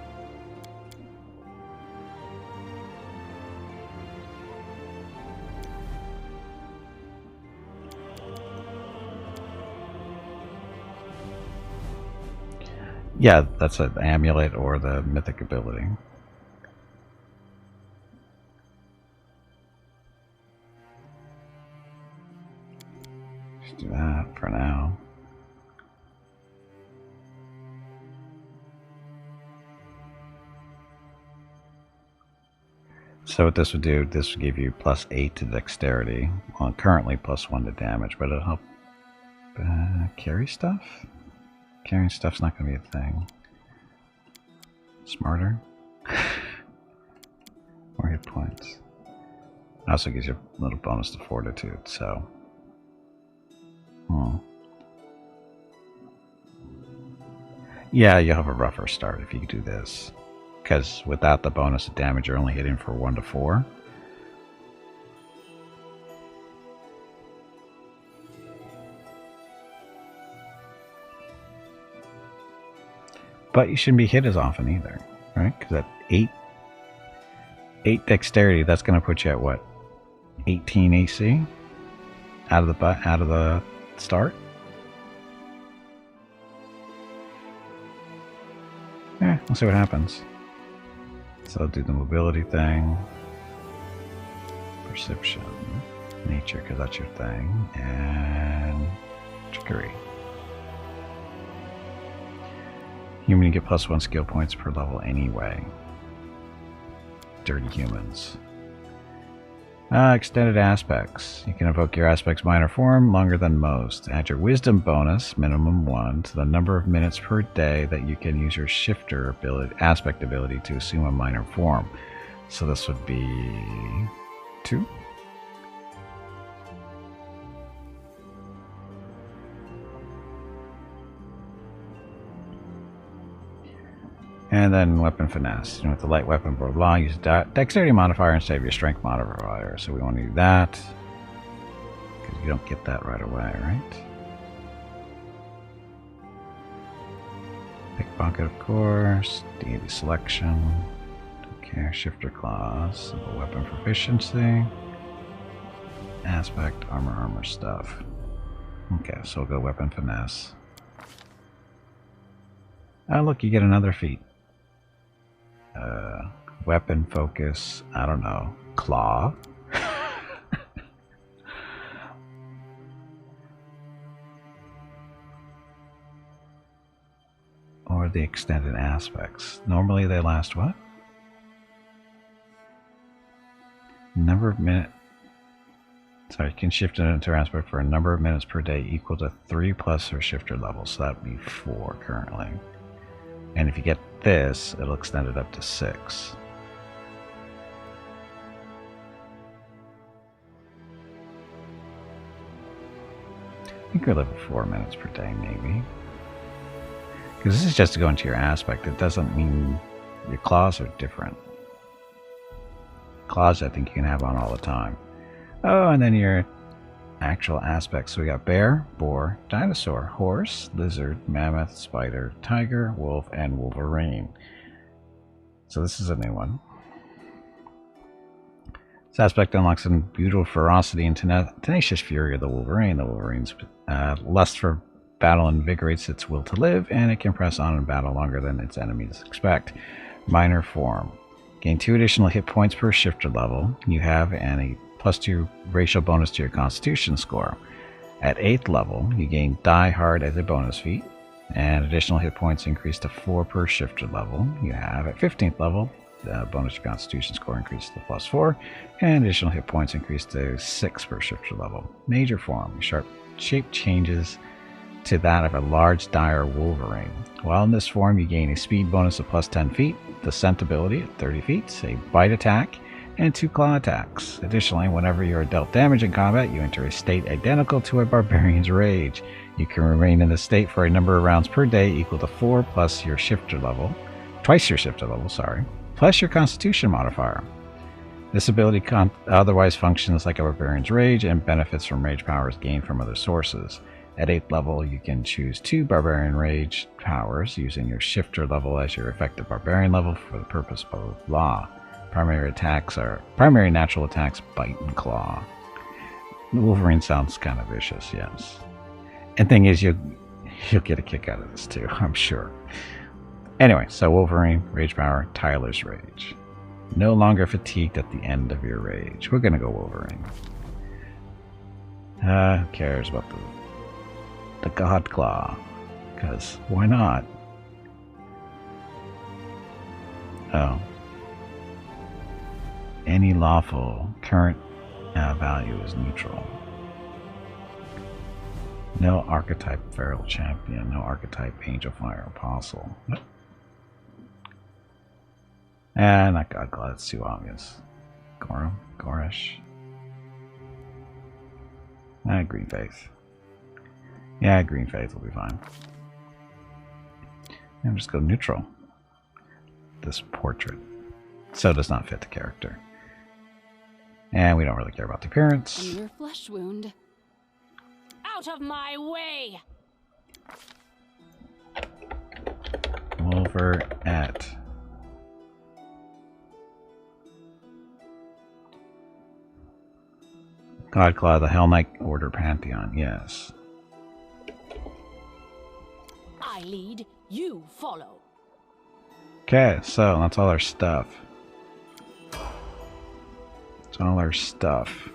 Yeah, that's an amulet or the mythic ability. Just do that for now. So what this would do, this would give you +8 to dexterity. Well, currently +1 to damage, but it'll help carry stuff? Carrying stuff's not going to be a thing. Smarter. More hit points. Also gives you a little bonus to fortitude, so. Yeah, you'll have a rougher start if you do this. Because without the bonus of damage, you're only hitting for 1 to 4. But you shouldn't be hit as often either, right? Because at 8 dexterity, that's going to put you at what? 18 AC out of the start. Yeah, we'll see what happens. So I'll do the mobility thing, perception, nature, because that's your thing, and trickery. Human, you get +1 skill points per level anyway. Dirty humans. Extended aspects. You can evoke your aspect's minor form longer than most. Add your wisdom bonus, minimum 1, to the number of minutes per day that you can use your shifter aspect ability to assume a minor form. So this would be 2. And then weapon finesse. With the light weapon, blah, blah, use dexterity modifier instead of your strength modifier. So we want to do that. Because you don't get that right away, right? Pickpocket, of course. Deity selection. Okay, shifter claws. Simple weapon proficiency. Aspect, armor stuff. Okay, so we'll go weapon finesse. Oh, look, you get another feat. Weapon focus, I don't know, claw. Or the extended aspects. Normally they last what? Number of minute. 1 So you can shift it into aspect for a number of minutes per day equal to 3 plus her shifter level. So that would be 4 currently. And if you get this, it'll extend it up to 6. I think we're level 4 minutes per day, maybe. Because this is just to go into your aspect. It doesn't mean your claws are different. Claws, I think you can have on all the time. Oh, and then your actual aspects. So we got bear, boar, dinosaur, horse, lizard, mammoth, spider, tiger, wolf, and wolverine. So this is a new one. This aspect unlocks some beautiful ferocity and tenacious fury of the wolverine. The wolverine's lust for battle invigorates its will to live, and it can press on in battle longer than its enemies expect. Minor form. Gain 2 additional hit points per shifter level you have, and a +2 racial bonus to your constitution score. At 8th level, you gain Die Hard as a bonus feat, and additional hit points increase to 4 per shifter level you have. At 15th level, the bonus to constitution score increases to +4, and additional hit points increase to 6 per shifter level. Major form. Sharp shape changes to that of a large dire wolverine. While in this form, you gain a speed bonus of +10 feet, descent ability at 30 feet, a bite attack, and 2 claw attacks. Additionally, whenever you are dealt damage in combat, you enter a state identical to a barbarian's rage. You can remain in this state for a number of rounds per day equal to 4 plus your shifter level, twice your shifter level, plus your constitution modifier. This ability otherwise functions like a barbarian's rage and benefits from rage powers gained from other sources. At 8th level, you can choose 2 barbarian rage powers using your shifter level as your effective barbarian level for the purpose of law. Primary natural attacks, bite and claw. The Wolverine sounds kind of vicious, yes. And thing is, you'll get a kick out of this too, I'm sure. Anyway, so Wolverine, rage power, Tyler's rage. No longer fatigued at the end of your rage. We're gonna go Wolverine. Who cares about the God Claw? Because why not? Oh. Any lawful current value is neutral. No archetype feral champion. No archetype angel fire apostle. Nope. And not God Claw, that's too obvious. Gorish. Green Faith. Yeah, Green Faith will be fine. And just go neutral. This portrait. So does not fit the character. And we don't really care about the appearance. Your flesh wound. Out of my way! Wolverette. Godclaw, the Hell Knight Order Pantheon, yes. I lead, you follow. Okay, so that's all our stuff. That's all our stuff.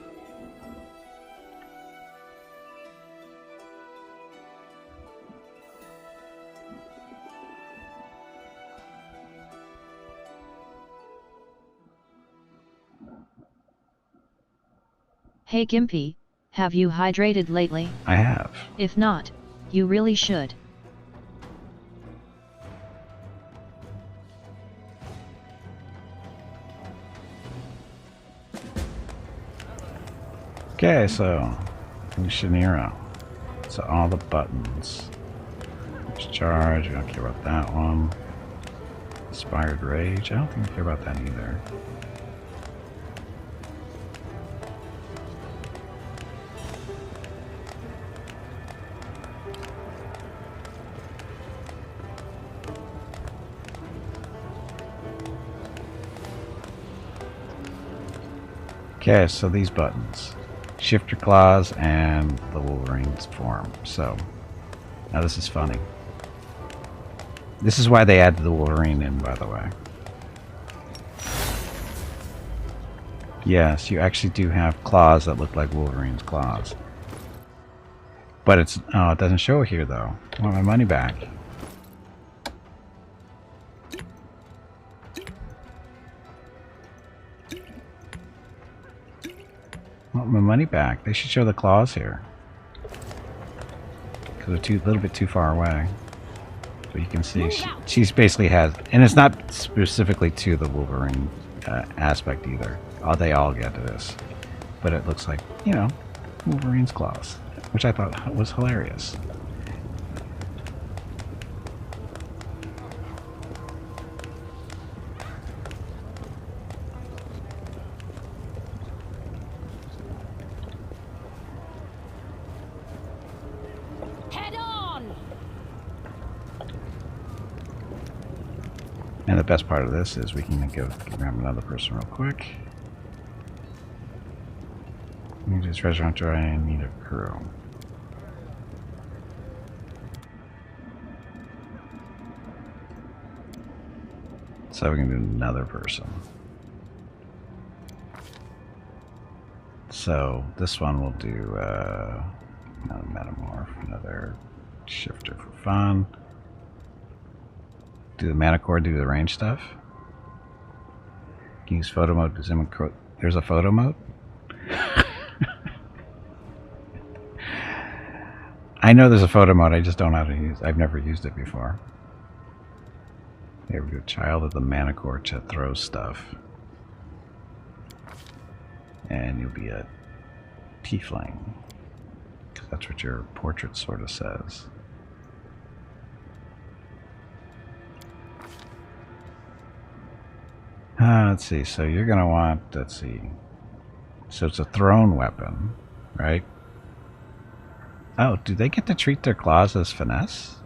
Hey Gimpy, have you hydrated lately? I have. If not, you really should. Okay, so Shinira. So all the buttons. Charge, we don't care about that one. Inspired Rage, I don't think we care about that either. Okay, so these buttons. Shifter claws and the Wolverine's form. So, now this is funny. This is why they added the Wolverine in, by the way. Yes, you actually do have claws that look like Wolverine's claws. But it's, oh, it doesn't show here though. I want my money back. I want my money back. They should show the claws here. Because they're a little bit too far away. But you can see she's basically has, and it's not specifically to the Wolverine aspect either. Oh, they all get to this. But it looks like, you know, Wolverine's claws, which I thought was hilarious. Head on! And the best part of this is we can go grab another person real quick. Need this restaurant dry and need a crew. So we can do another person. So this one will do another metamorph, another shifter for fun. Do the mana core, do the range stuff. Can use photo mode to zoom and there's a photo mode? I know there's a photo mode, I just don't know how to use it. I've never used it before. There we go, child of the mana core to throw stuff. And you'll be a tiefling. Because that's what your portrait sort of says. Let's see, so you're going to want, let's see. So it's a thrown weapon, right? Oh, do they get to treat their claws as finesse?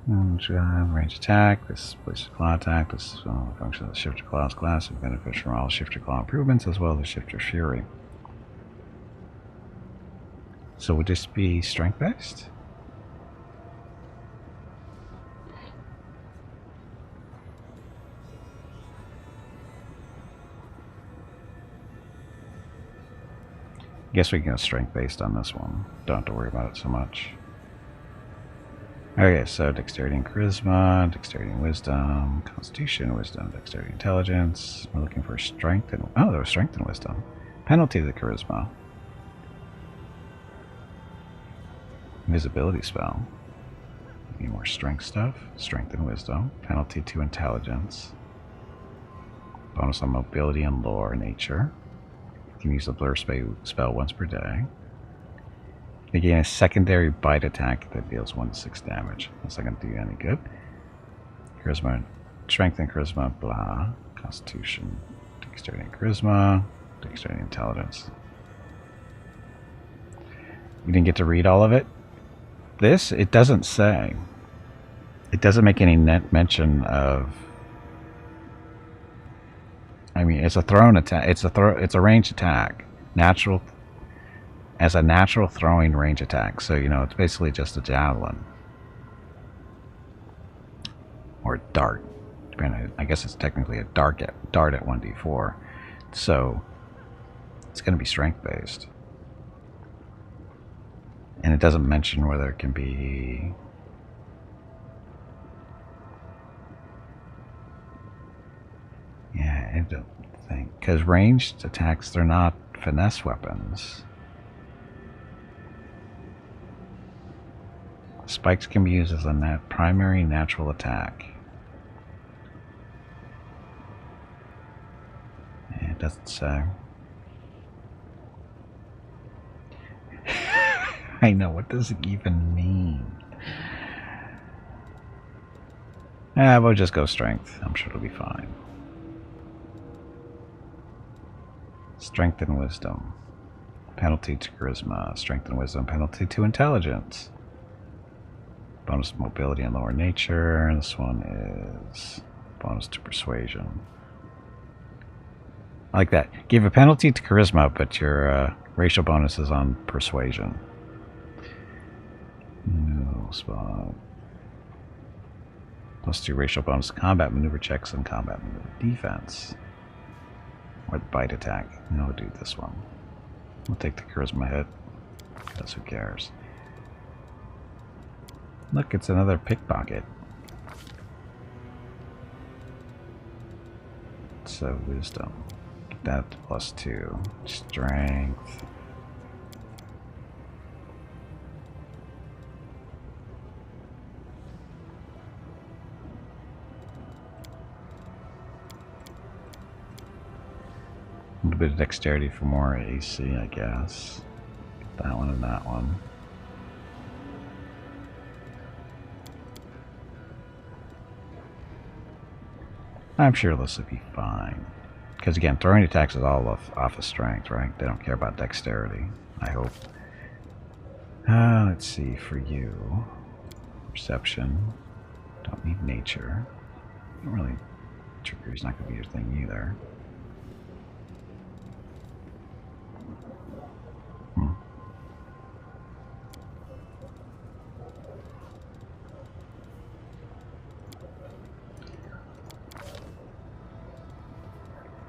Range attack, this is place claw attack, this is function of the shifter claws class, and benefits from all shifter claw improvements as well as shifter fury. So would this be strength based? Guess we can go strength based on this one. Don't have to worry about it so much. Okay, so dexterity and charisma, dexterity and wisdom, constitution, wisdom, dexterity, intelligence. We're looking for strength and there was strength and wisdom. Penalty to the charisma. Invisibility spell. Need more strength stuff. Strength and wisdom. Penalty to intelligence. Bonus on mobility and lore nature. You can use the blur spell once per day. They gain a secondary bite attack that deals 1d6 damage. That's not going to do you any good. Charisma, strength and charisma, blah. Constitution, dexterity and charisma, dexterity and intelligence. You didn't get to read all of it? This, it doesn't say. It doesn't make any net mention of. I mean, it's a thrown attack. It's a ranged attack. Natural, as a natural throwing range attack. So, you know, it's basically just a javelin. Or a dart. I guess it's technically a dart at 1d4. So, it's going to be strength based. And it doesn't mention whether it can be. Yeah, I don't think. Because ranged attacks, they're not finesse weapons. Spikes can be used as a primary natural attack. Yeah, it doesn't say. I know, what does it even mean? We'll just go strength. I'm sure it'll be fine. Strength and wisdom. Penalty to charisma. Strength and wisdom. Penalty to intelligence. Bonus mobility and lower nature. This one is bonus to persuasion. I like that. Give a penalty to charisma, but your racial bonus is on persuasion. No spot. +2 racial bonus to combat maneuver checks and combat maneuver defense. Or the bite attack. No, we'll do this one. We'll take the charisma hit. Because who cares? Look, it's another pickpocket. So wisdom. that +2. Strength. A little bit of dexterity for more AC, I guess. That one and that one. I'm sure this will be fine. Because again, throwing attacks is all off of strength, right? They don't care about dexterity, I hope. Let's see, for you. Perception. Don't need nature. Don't really... Trickery's not going to be your thing either.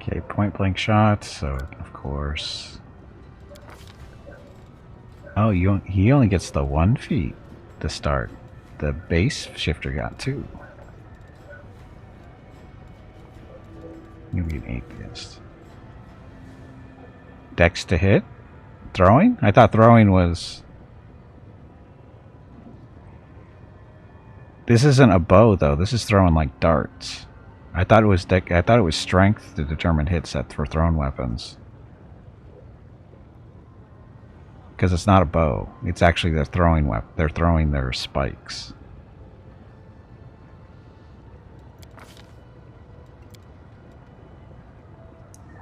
Okay, point blank shot, so of course. Oh, he only gets the 1 feat to start. The base shifter got 2. You'll be an atheist. Dex to hit? Throwing? I thought throwing was... This isn't a bow though, this is throwing like darts. I thought it was strength to determine hit set for thrown weapons. Because it's not a bow. It's actually their throwing weapon. They're throwing their spikes.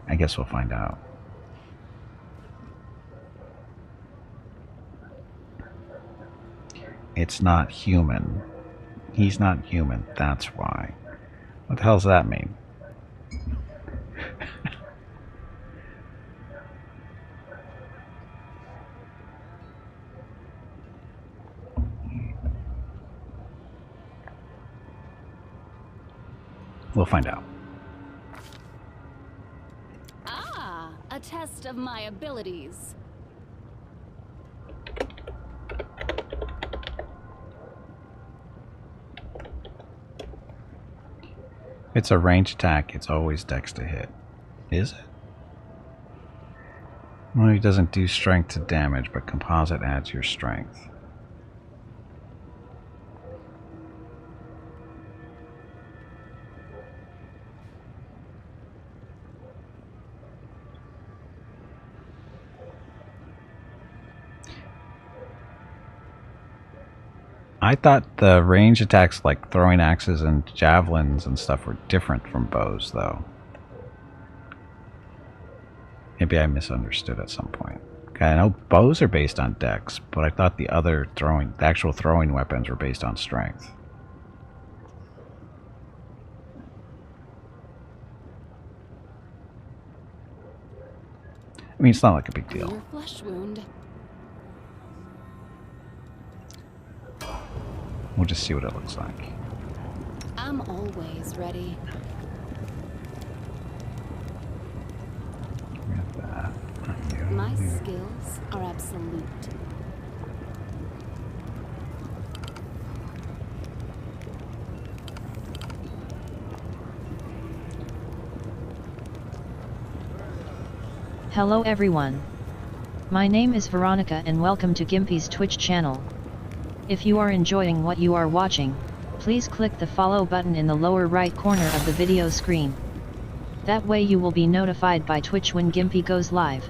I guess we'll find out. It's not human. He's not human, that's why. What the hell does that mean? We'll find out. Ah, a test of my abilities. If it's a range attack, it's always dex to hit. Is it? Well, he doesn't do strength to damage, but composite adds your strength. I thought the range attacks like throwing axes and javelins and stuff were different from bows, though. Maybe I misunderstood at some point. Okay, I know bows are based on dex, but I thought the actual throwing weapons were based on strength. I mean, it's not like a big deal. Your flesh wound. We'll just see what it looks like. I'm always ready. We have that. Not you. My You. skills are absolute. Hello everyone. My name is Veronica and welcome to Gimpy's Twitch channel. If you are enjoying what you are watching, please click the follow button in the lower right corner of the video screen. That way you will be notified by Twitch when Gimpy goes live.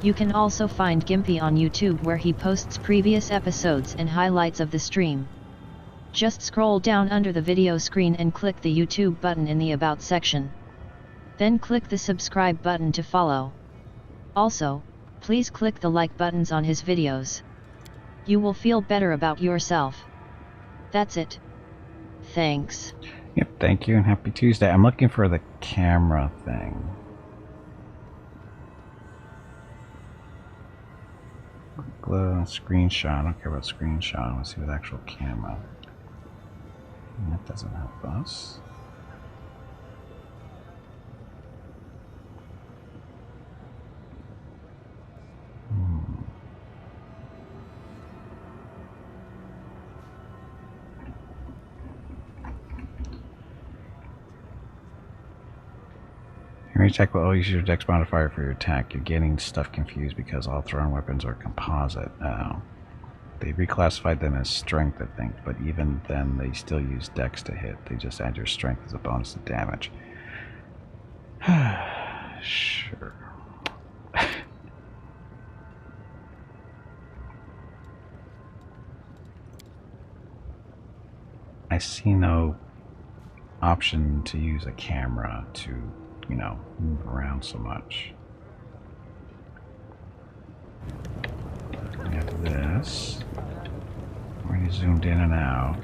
You can also find Gimpy on YouTube where he posts previous episodes and highlights of the stream. Just scroll down under the video screen and click the YouTube button in the About section. Then click the subscribe button to follow. Also, please click the like buttons on his videos. You will feel better about yourself. That's it. Thanks. Yep, thank you and happy Tuesday. I'm looking for the camera thing. Screenshot. I don't care about screenshot. I want to see with actual camera. That doesn't help us. Your attack will always use your dex modifier for your attack. You're getting stuff confused because all thrown weapons are composite. Oh. They reclassified them as strength, I think, but even then they still use dex to hit. They just add your strength as a bonus to damage. Sure. I see no option to use a camera to, you know, move around so much. After this, where you zoomed in and out.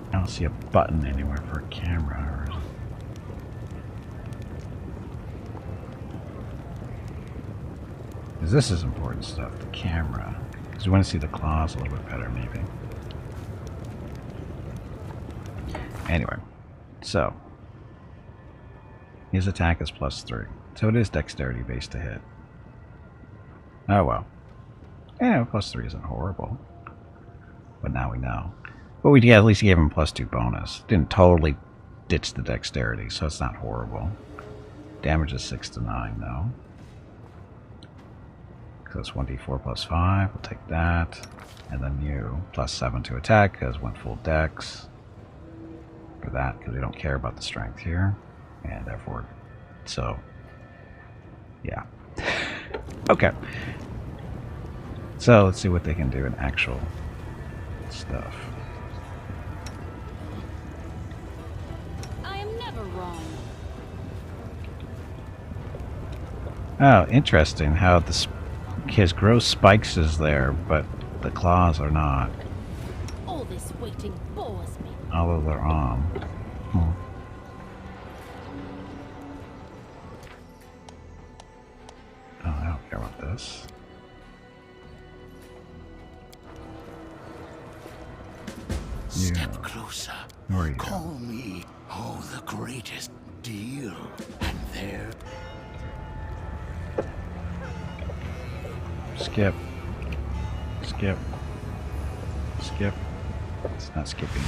I don't see a button anywhere for a camera. Because this is important stuff, the camera. Because we want to see the claws a little bit better, maybe. Anyway, so his attack is +3. So it is dexterity based to hit. Oh well. Yeah, +3 isn't horrible. But now we know. But we at least gave him +2 bonus. Didn't totally ditch the dexterity, so it's not horrible. Damage is 6 to 9 though. So it's 1d4 +5. We'll take that. And then you +7 to attack because 1 full dex. For that, because we don't care about the strength here. And therefore, so yeah. Okay. So let's see what they can do in actual stuff. I am never wrong. Oh, interesting how his gross spikes is there, but the claws are not. All this waiting bores me. Although they're on. Hmm. Oh, I don't care about this. Step closer. Where are you? Call me, oh, the greatest deal. And there. Skip. Skip. Skip. It's not skipping.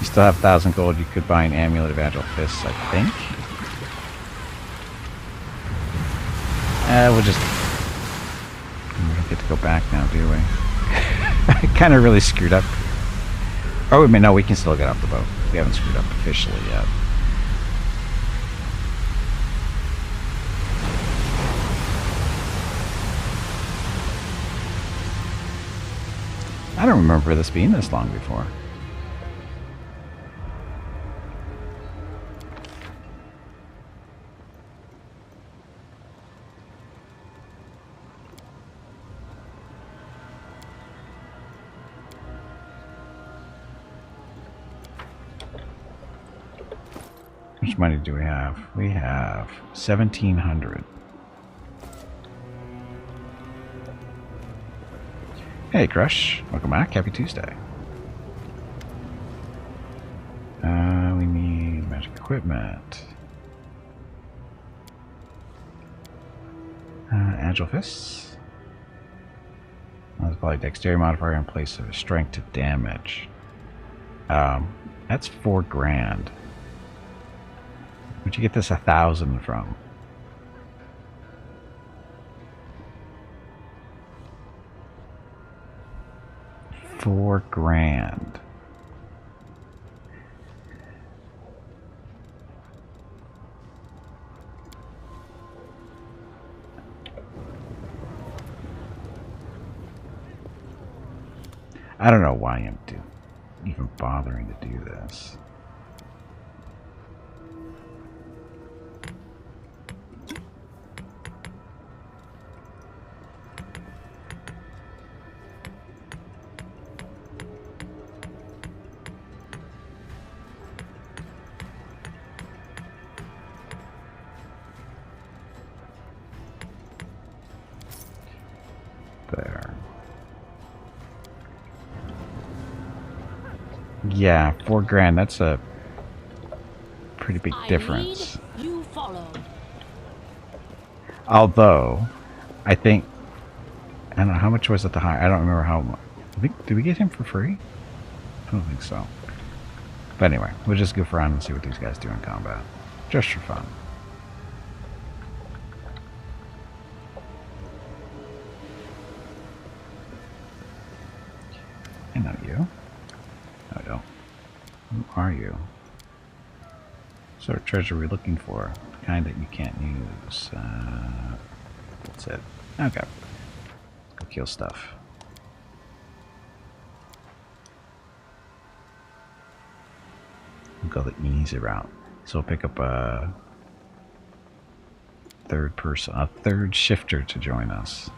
You still have 1,000 gold. You could buy an amulet of agile fists, I think. We'll just... We don't get to go back now, do we? I kind of really screwed up. Oh, wait a minute, no, we can still get off the boat. We haven't screwed up officially yet. I don't remember this being this long before. How much money do we have? We have 1,700. Hey, Crush. Welcome back. Happy Tuesday. We need magic equipment. Agile fists. That's probably dexterity modifier in place of strength to damage. That's $4,000. Where'd you get this 1,000 from? $4,000. I don't know why I'm even bothering to do this. There. Yeah, $4,000. That's a pretty big difference. Lead, you follow. Although, I think, I don't know, how much was it to hire? I don't remember how much. Did we get him for free? I don't think so. But anyway, we'll just goof around and see what these guys do in combat. Just for fun. I know you. No, I don't. Who are you? What sort of treasure are we looking for? The kind that you can't use. That's it. Okay. Let's go kill stuff. We'll go the easy route. So we'll pick up a third shifter to join us.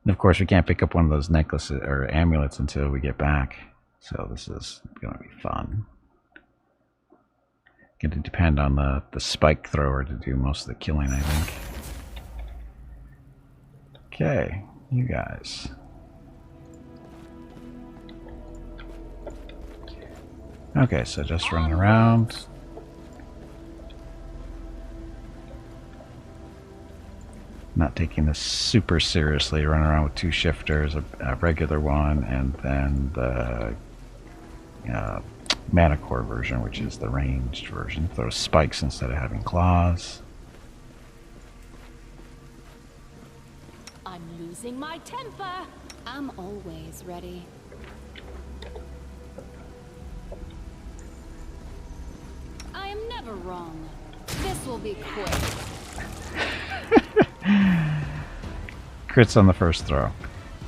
And of course, we can't pick up one of those necklaces or amulets until we get back. So this is going to be fun. Going to depend on the spike thrower to do most of the killing, I think. Okay, you guys. Okay, so just running around. Not taking this super seriously, running around with two shifters, a regular one, and then the mana core version, which is the ranged version. Throw spikes instead of having claws. I'm losing my temper. I'm always ready. I am never wrong. This will be quick. Crits on the first throw.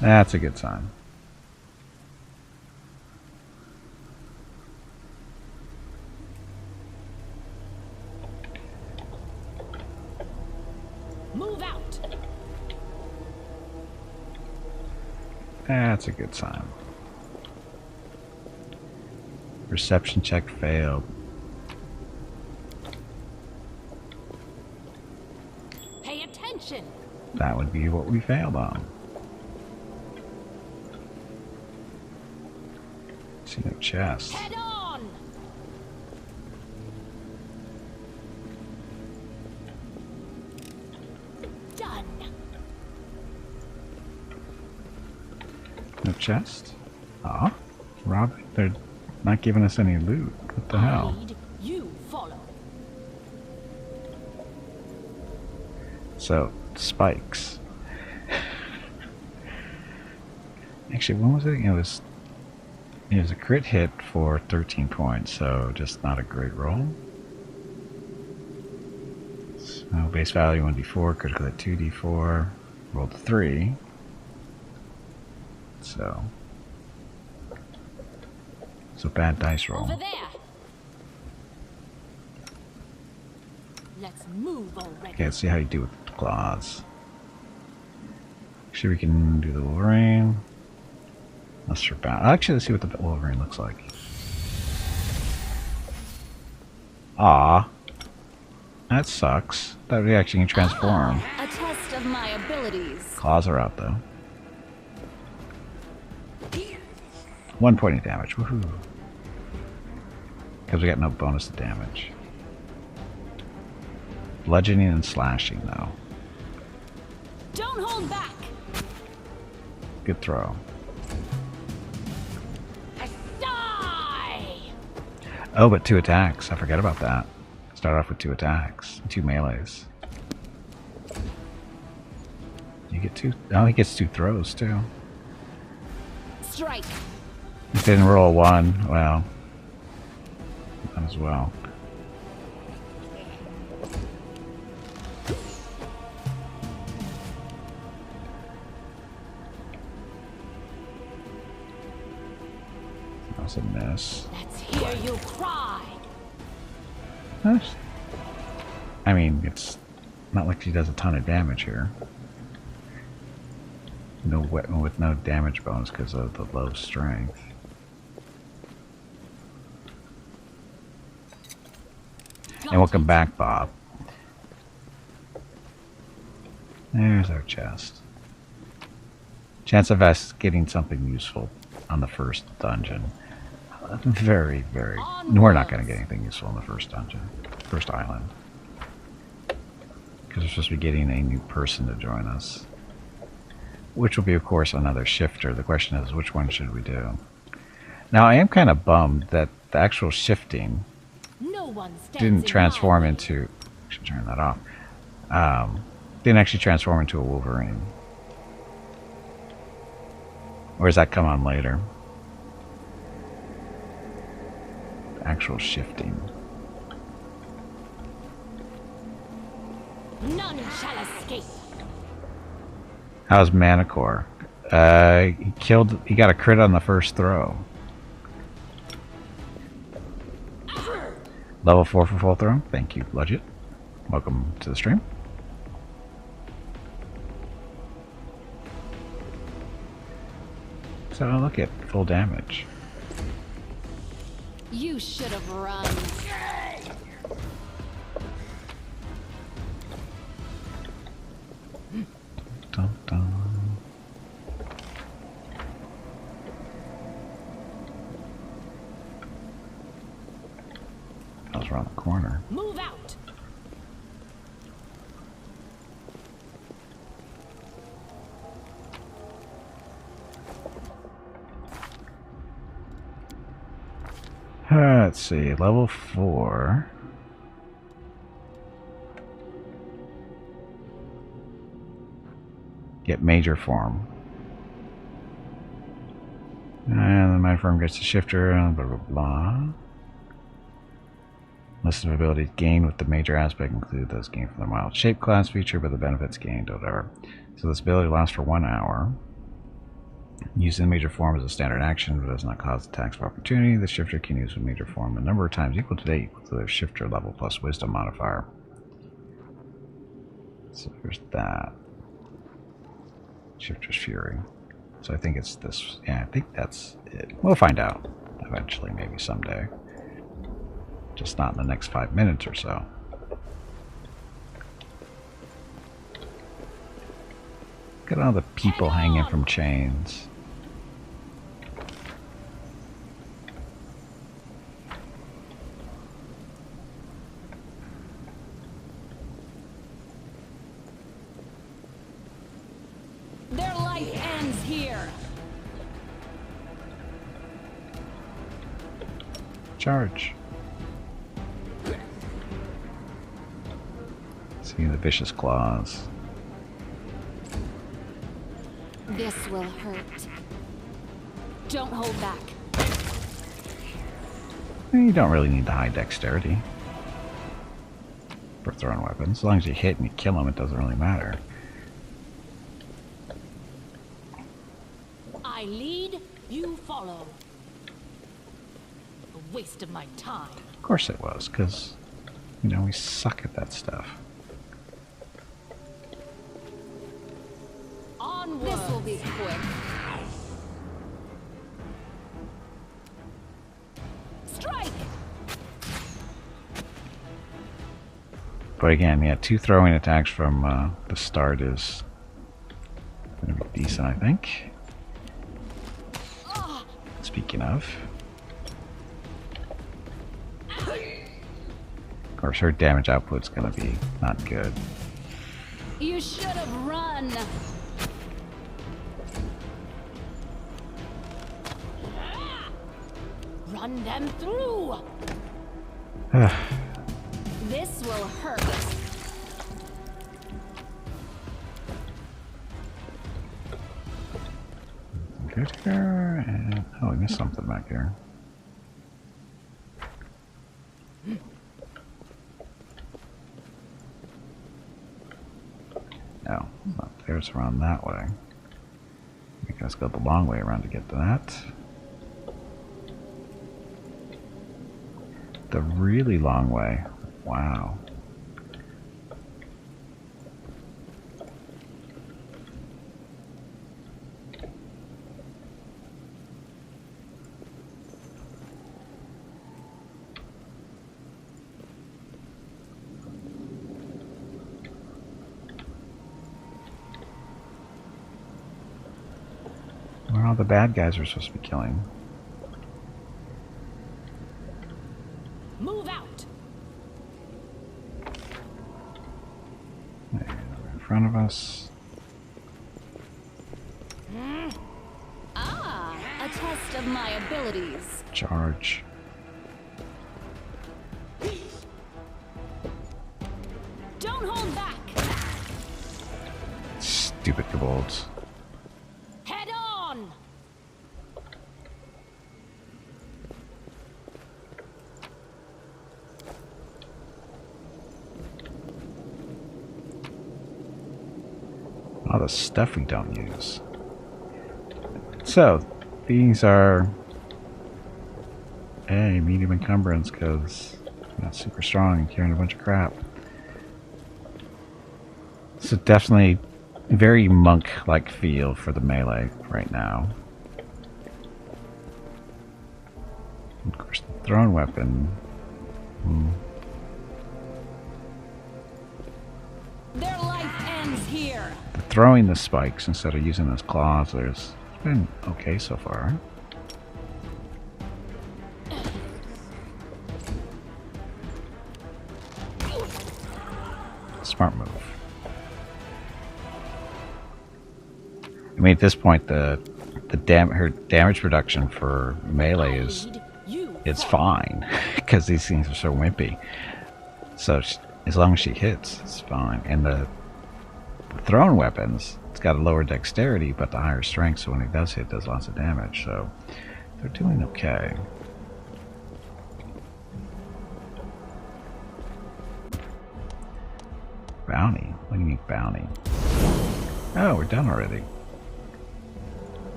That's a good sign. Move out. That's a good sign. Reception check failed. Pay attention. That would be what we failed on. See no chest. Head on. Done. No chest? Ah, Rob, they're not giving us any loot. What the hell? Lead, you follow. So, spikes. Actually, when was it? It was a crit hit for 13 points, so just not a great roll. So base value 1d4, critical hit 2d4, rolled 3. So bad dice roll. Over there. Let's move already. Okay, let's see how you do with the claws. Actually, we can do the Wolverine. Let's surbound. Actually, let's see what the Wolverine looks like. Ah, that sucks. That we actually can transform. A test of my abilities. Claws are out though. 1 point of damage. Woohoo! Because we got no bonus to damage. Bludgeoning and slashing though. Don't hold back. Good throw. Die. Oh, but 2 attacks. I forgot about that. Start off with 2 attacks. 2 melees. You get 2. Oh, he gets 2 throws too. Strike. If they didn't roll 1, well, might as well. That was a miss. Let's hear you cry. I mean, it's not like she does a ton of damage here. No weapon with no damage bonus because of the low strength. And welcome back, Bob. There's our chest. Chance of us getting something useful on the first dungeon. Very, very... We're not going to get anything useful in the first dungeon. First island. Because we're supposed to be getting a new person to join us. Which will be, of course, another shifter. The question is, which one should we do? Now, I am kind of bummed that the actual shifting No one stands didn't in transform my way. into... I should turn that off. Didn't actually transform into a Wolverine. Or does that come on later? Actual shifting. None shall escape. How's Manticore? He got a crit on the first throw. Level 4 for full throw. Thank you, Budget. Welcome to the stream. So look at full damage. You should have run. Dun, dun. I was around the corner. Move out. Let's see, level 4. Get major form. And the mind form gets the shifter, blah blah blah. List of abilities gained with the major aspect include those gained from the mild shape class feature, but the benefits gained, whatever. So this ability lasts for 1 hour. Using the major form as a standard action, but does not cause attacks of opportunity. The shifter can use the major form a number of times equal to their shifter level plus wisdom modifier. So there's that. Shifter's Fury. So I think it's this. Yeah, I think that's it. We'll find out eventually, maybe someday. Just not in the next 5 minutes or so. Look at all the people hanging from chains. Their life ends here. Charge. See the vicious claws. This will hurt. Don't hold back. You don't really need the high dexterity for throwing weapons. As long as you hit and you kill them, it doesn't really matter. I lead, you follow. A waste of my time. Of course it was, because, you know, we suck at that stuff. Onward. This will be quick. Strike. But again, yeah, 2 throwing attacks from the start is going to be decent, I think. Speaking of. Of course, her damage output's going to be not good. You should have run. Run them through. This will hurt. Good here, and oh, we missed something back here. No, there's around that way. I guess go the long way around to get to that. The really long way. Wow. Where all the bad guys are supposed to be killing. Move out. front of us. Ah, a test of my abilities. Charge. Don't hold back. Stupid kobolds. Head on. All the stuff we don't use. So, these are medium encumbrance because I'm not super strong and carrying a bunch of crap. So definitely very monk-like feel for the melee right now. Of course, the thrown weapon. Their life ends here. Throwing the spikes instead of using those claws, it's been okay so far. Smart move. I mean, at this point, her damage reduction for melee it's fine because these things are so wimpy. So as long as she hits, it's fine. And the thrown weapons, it's got a lower dexterity but the higher strength, so when it does hit, it does lots of damage. So they're doing okay. Bounty? What do you mean bounty? Oh, we're done already.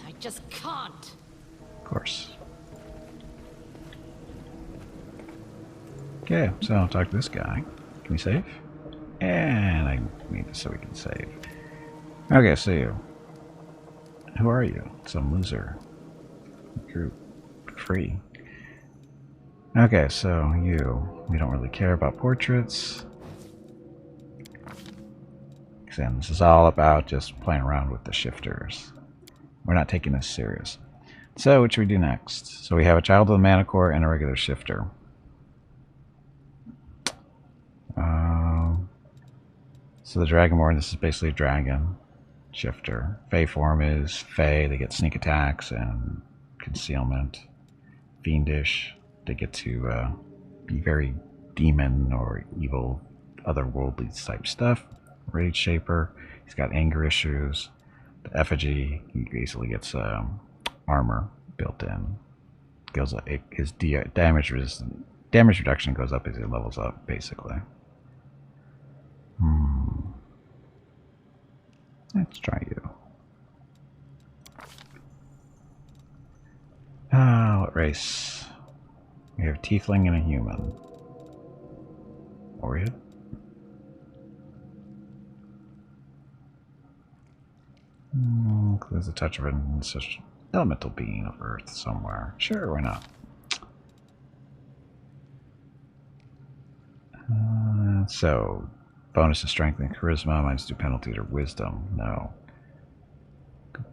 I just can't. Of course. Okay, so I'll talk to this guy. Can we save? And I need this so we can save. Okay, so you. Who are you? Some loser. You're free. Okay, so you. We don't really care about portraits. And this is all about just playing around with the shifters. We're not taking this serious. So, what should we do next? So we have a Child of the Manticore and a regular shifter. So the Dragonborn, this is basically a dragon shifter. Fey form is Fey, they get sneak attacks and concealment. Fiendish, they get to be very demon or evil, otherworldly type stuff. Rage Shaper, he's got anger issues. The Effigy, he basically gets armor built in. Goes up, his damage reduction goes up as he levels up, basically. Let's try you. What race? We have a Tiefling and a human. Warrior? There's a touch of an elemental being of Earth somewhere. Sure, why not? So, bonus to strength and charisma, minus 2 penalty to wisdom. No.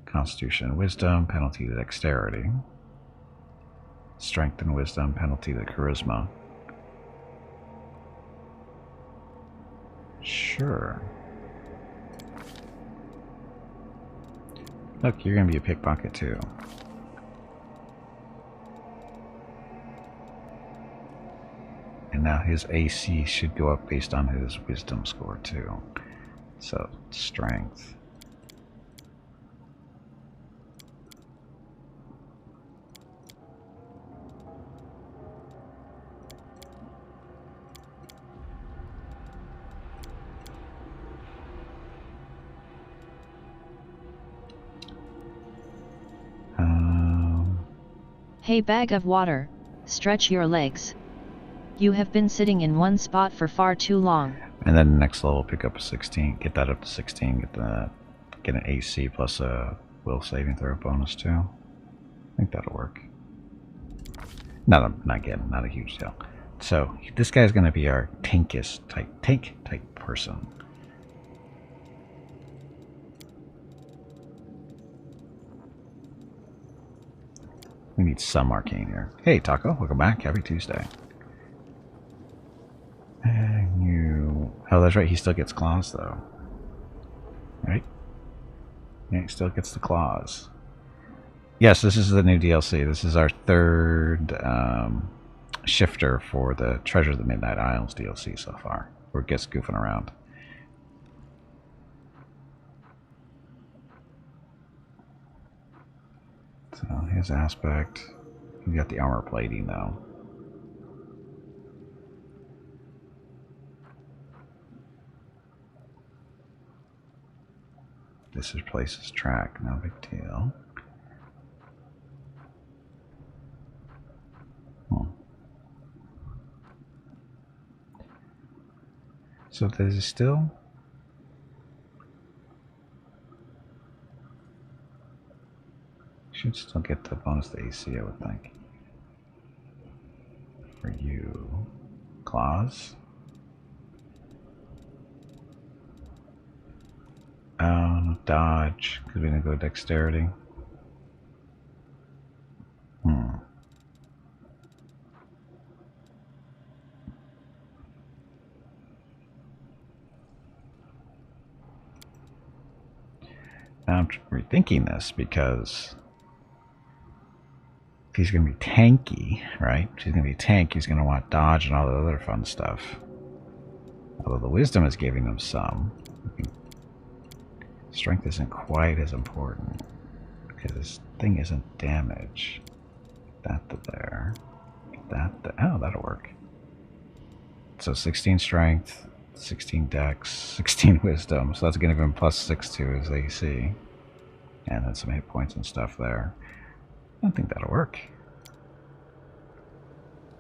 Constitution and wisdom, penalty to dexterity. Strength and wisdom, penalty to charisma. Sure. Look, you're going to be a pickpocket too. And now his AC should go up based on his wisdom score too. So, strength. Hey bag of water, stretch your legs. You have been sitting in one spot for far too long. And then the next level, pick up a 16, get that up to 16, get an AC plus a will saving throw bonus too. I think that'll work. Not a huge deal. So this guy's going to be our tank type person. We need some arcane here. Hey Taco, welcome back. Happy Tuesday. Oh, that's right. He still gets claws, though. Right? Yeah, he still gets the claws. Yes, this is the new DLC. This is our third shifter for the Treasure of the Midnight Isles DLC so far. Where it gets goofing around. So his aspect. We got the armor plating though. This replaces track, no big deal. So there's still should still get the bonus to AC, I would think. For you, claws. No dodge, because we didn't go dexterity. Now I'm rethinking this because if he's going to be tanky, right? If he's going to be tank, he's going to want dodge and all the other fun stuff. Although the wisdom is giving him some. Strength isn't quite as important because this thing isn't damage. That to there. That to, oh, that'll work. So 16 strength, 16 dex, 16 wisdom. So that's going to give him +6 to his AC. And then some hit points and stuff there. I think that'll work.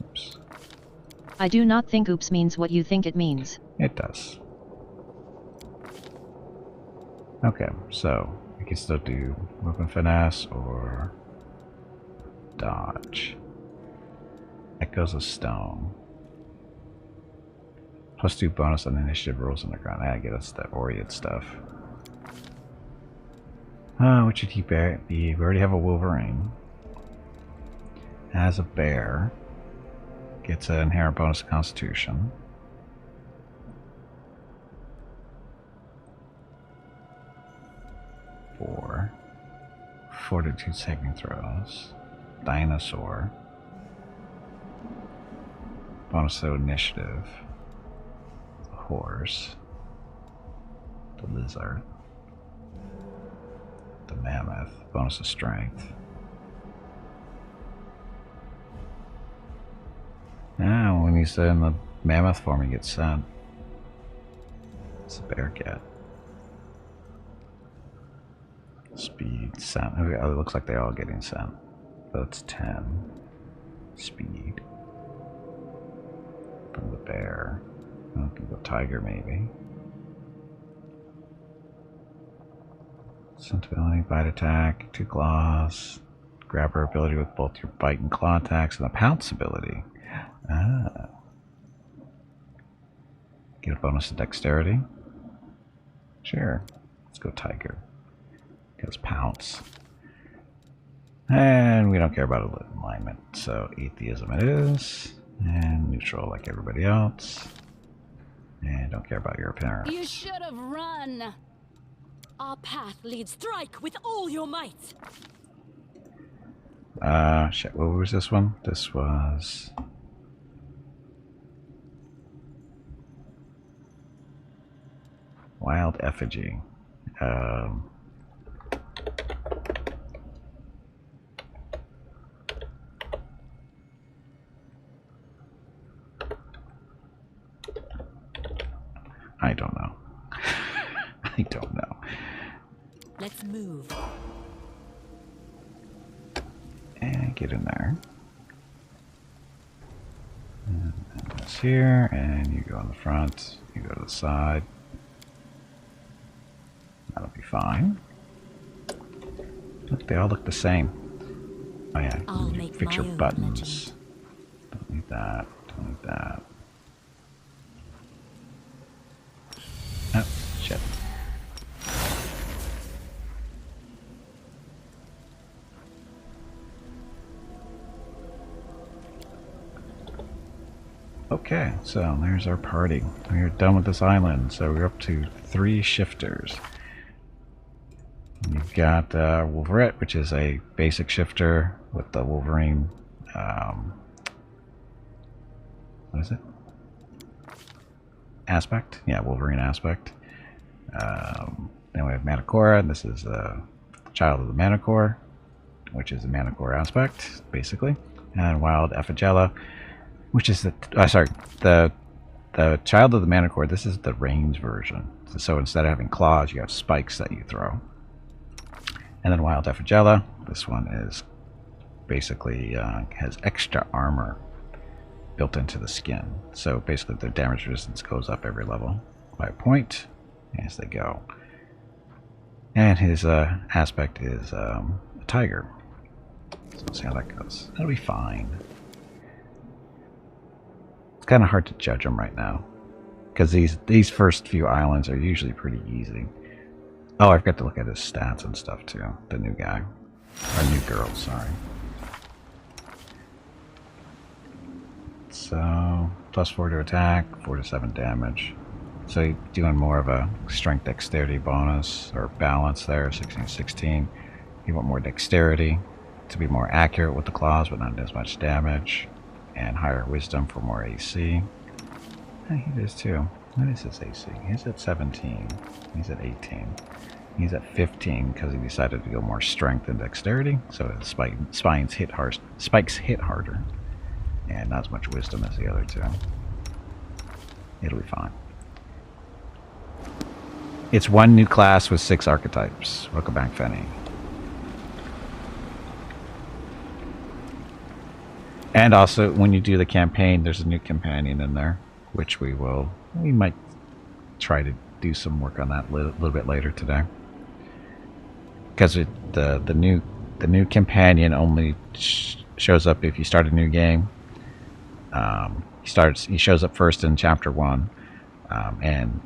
Oops. I do not think oops means what you think it means. It does. Okay, so we can still do weapon finesse or dodge. Echoes of stone. +2 bonus on initiative rolls on the ground. I get us the Oriad stuff. What should he be? We already have a Wolverine. Has a bear. Gets an inherent bonus to Constitution. For Fortitude saving throws. Dinosaur. Bonus to initiative. The horse. The lizard. The mammoth. Bonus to strength. Now, when he's in the mammoth form, he gets sent. What's the bear get? Speed, sent. Okay, it looks like they're all getting sent. That's 10. Speed. From the bear. I can go tiger, maybe. Sensibility, bite attack, 2 claws. Grabber ability with both your bite and claw attacks, and the pounce ability. Ah. Get a bonus to dexterity? Sure. Let's go tiger. Because pounce. And we don't care about alignment, so atheism it is. And neutral like everybody else. And don't care about your appearance. You should have run. Our path leads. Strike with all your might. Shit, what was this one? This was... Wild Effigy. I don't know. I don't know. Let's move. And get in there. And this here, and you go on the front, you go to the side. That'll be fine. Look, they all look the same. Oh yeah, you fix your buttons. Don't need that, don't need that. Oh, shit. Okay, so there's our party. We're done with this island, so we're up to 3 shifters. You've got Wolverette, which is a basic shifter with the Wolverine. What is it? Aspect? Yeah, Wolverine aspect. Then we have Manticore, and this is the child of the Manticore, which is the Manticore aspect, basically. And Wild Effigella, which is the the child of the Manticore. This is the range version. So instead of having claws, you have spikes that you throw. And then Wild Effigella, this one is basically has extra armor built into the skin. So basically their damage resistance goes up every level by a point as they go. And his aspect is a tiger. So we'll see how that goes. That'll be fine. It's kind of hard to judge them right now, because these first few islands are usually pretty easy. Oh, I've got to look at his stats and stuff too. The new guy. Or new girl, sorry. So, +4 to attack, 4 to 7 damage. So you're doing more of a strength dexterity bonus, or balance there, 16-16. You want more dexterity to be more accurate with the claws, but not as much damage. And higher wisdom for more AC. He does too. What is his AC? He's at 17. He's at 18. He's at 15 because he decided to go more strength and dexterity. So his spikes hit harder. And not as much wisdom as the other two. It'll be fine. It's one new class with 6 archetypes. Welcome back, Fenny. And also, when you do the campaign, there's a new companion in there, which we might try to do some work on that a little bit later today. Because the new companion only shows up if you start a new game. He shows up first in chapter 1, and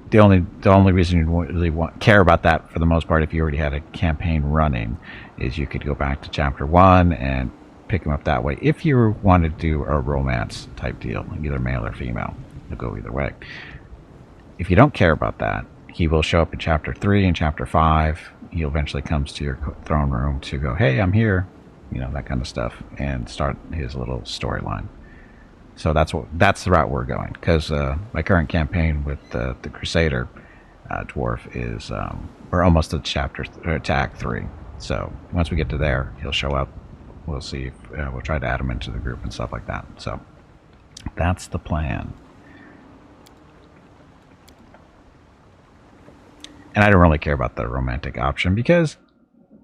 the only reason you really care about that for the most part, if you already had a campaign running, is you could go back to chapter 1 and pick him up that way. If you want to do a romance type deal, either male or female, it'll go either way. If you don't care about that, he will show up in chapter 3 and chapter 5. He eventually comes to your throne room to go, hey, I'm here, that kind of stuff, and start his little storyline. So that's the route we're going, because my current campaign with the Crusader dwarf is we're almost at attack 3. So once we get to there, he'll show up. We'll see if we'll try to add him into the group and stuff like that. So that's the plan. And I don't really care about the romantic option because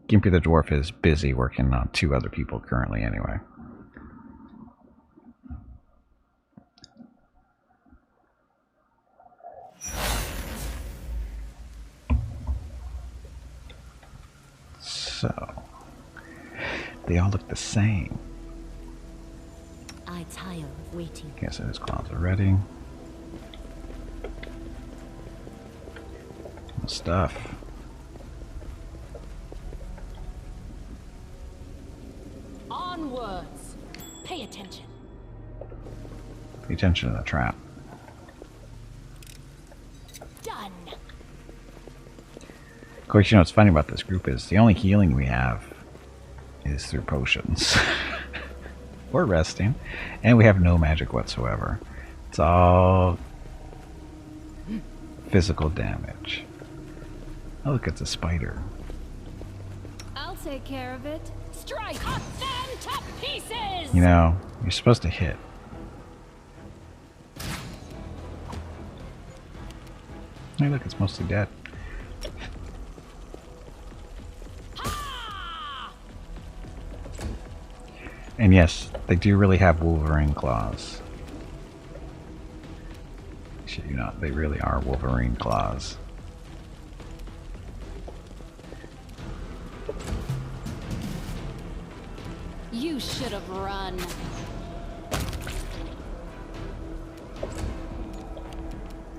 Gimpy the Dwarf is busy working on 2 other people currently anyway. So they all look the same. I tire of waiting. Okay, so his claws are ready. Stuff. Onwards. Pay attention. Pay attention to the trap. Done. Of course, what's funny about this group is the only healing we have is through potions. We're resting, and we have no magic whatsoever. It's all physical damage. Oh, look, it's a spider. I'll take care of it. Strike! Cut them to pieces! You're supposed to hit. Hey, look, it's mostly dead. And yes, they do really have Wolverine claws. Shit you not, they really are Wolverine claws. You should have run.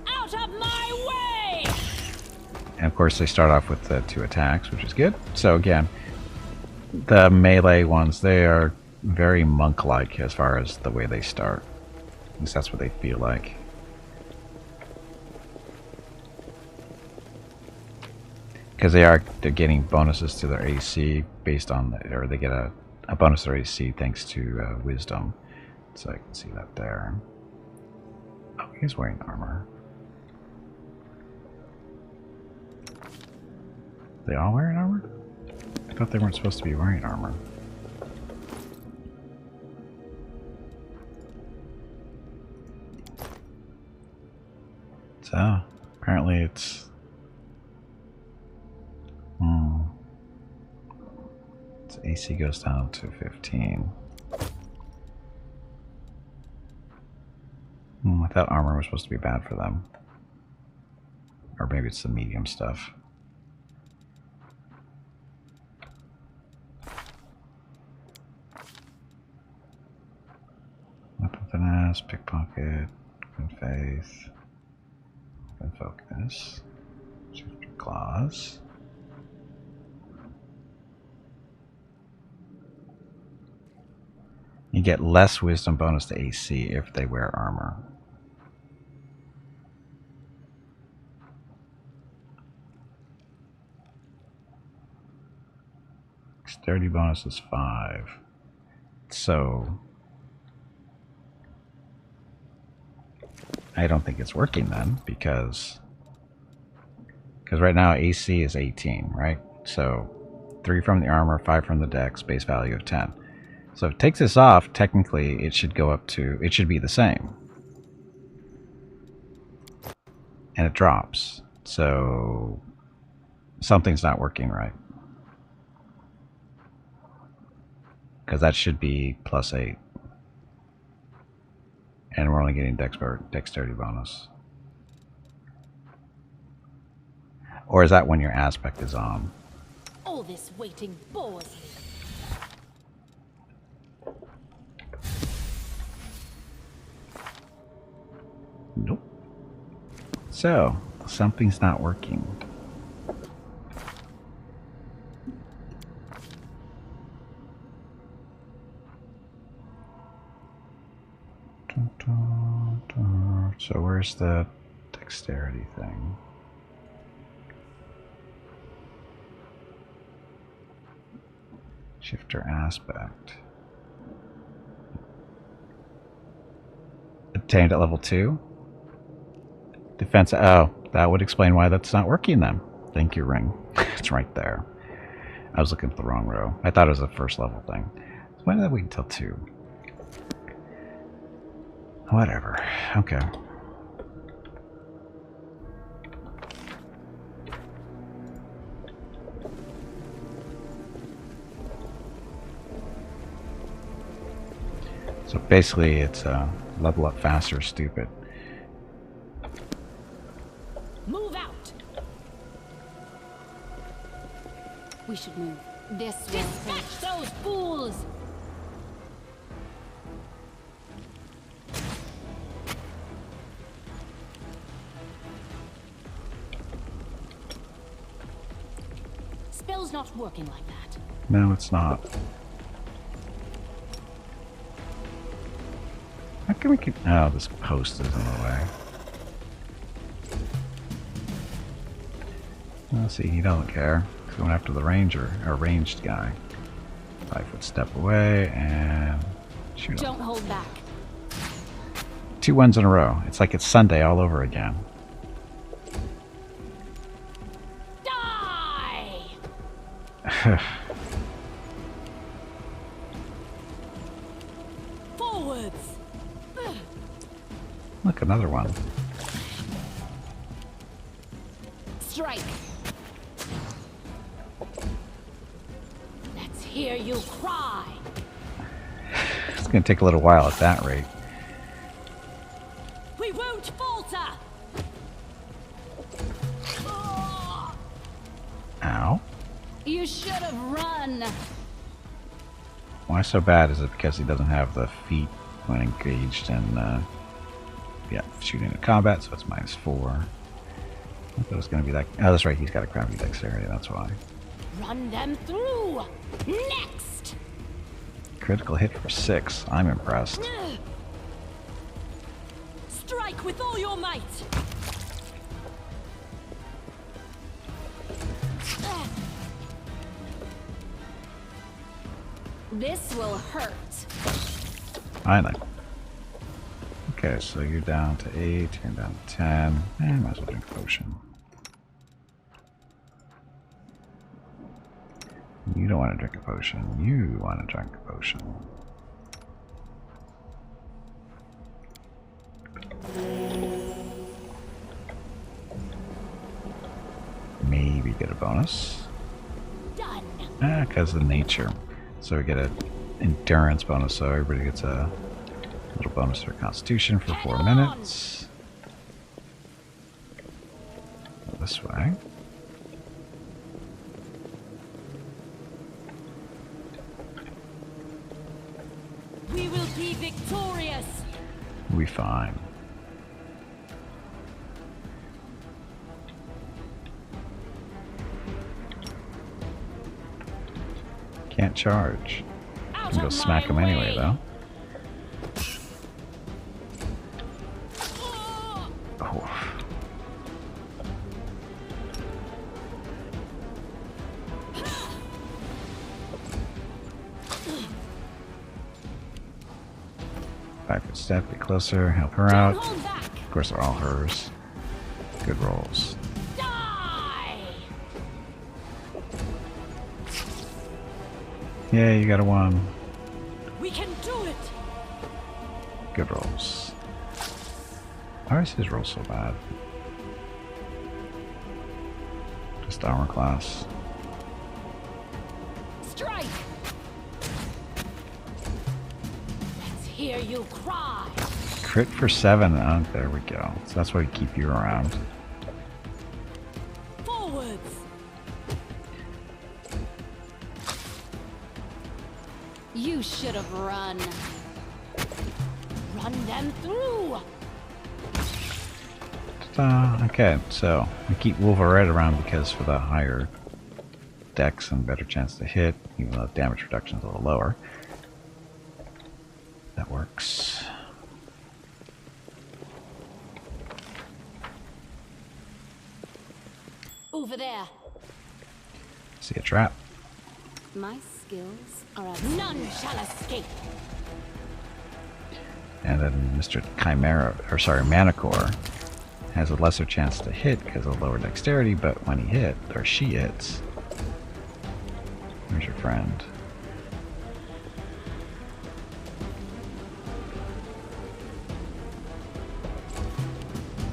Out of my way! And of course they start off with the 2 attacks, which is good. So again, the melee ones, they are very monk-like as far as the way they start. At least that's what they feel like. Because they're getting bonuses to their AC based on, or they get a bonus to their AC thanks to wisdom. So I can see that there. Oh, he's wearing armor. They all wearing armor? I thought they weren't supposed to be wearing armor. So, apparently it's... Its AC goes down to 15. I thought armor was supposed to be bad for them. Or maybe it's the medium stuff. Weapon finesse, pickpocket, good faith, good focus, shifter claws. You get less wisdom bonus to AC if they wear armor. Dexterity bonus is 5. So I don't think it's working then, because right now AC is 18, right? So 3 from the armor, 5 from the dex, base value of 10. So if it takes this off, technically it should go up to, it should be the same. And it drops. So something's not working right. Because that should be +8. And we're only getting dexterity bonus. Or is that when your aspect is on? All this waiting bores me. Nope. So, something's not working. So where's the dexterity thing? Shifter aspect. Obtained at level 2. Defense. Oh, that would explain why that's not working then. Thank you, Ring. It's right there. I was looking at the wrong row. I thought it was a first level thing. So why did I wait until 2? Whatever. Okay. So basically it's level up faster, stupid. Move out. We should move. This way. Dispatch those fools. Spell's not working like that. No, it's not. How can we keep... Oh, this post is in the way. Well, see, he doesn't care. He's going after the ranger, or ranged guy. 5-foot step away, and shoot him. Don't hold back. 2 wins in a row. It's like it's Sunday all over again. Die! Forwards! Look, another one. Strike! Let's hear you cry! It's going to take a little while at that rate. We won't falter! Ow. You should have run! Why so bad? Is it because he doesn't have the feat when engaged in shooting in combat, so it's -4. I thought it was going to be that... Oh, that's right, he's got a crappy dexterity, that's why. Run them through! Next! Critical hit for 6. I'm impressed. Strike with all your might. This will hurt. I know. Okay, so you're down to 8, you're down to 10. Might as well drink a potion. You don't want to drink a potion. You want to drink a potion. Maybe get a bonus. Done. Because of nature. So we get an endurance bonus, so everybody gets a little bonus for constitution for 4 minutes. Go this way. We will be victorious. We'll be fine. Can't charge. Out Can go of smack him my anyway, way. though. Oh, Oh. Backward step, get closer, help her don't out. hold back. Of course, they're all hers. Good rolls. Die. Yeah, you got a 1. We can do it. Good rolls. Why is his roll so bad? Just armor class. Strike. Let's hear you cry. Crit for 7. Oh, there we go. So that's why we keep you around. Forwards. You should have run. Run them through. Okay, so we keep Wolverine around because for the higher dex and better chance to hit, even though damage reduction is a little lower. That works. Over there. See a trap. My skills are at None shall escape. And then Mr. Chimera, or sorry, Manticore, has a lesser chance to hit because of lower dexterity, but when he hit, or she hits, where's your friend?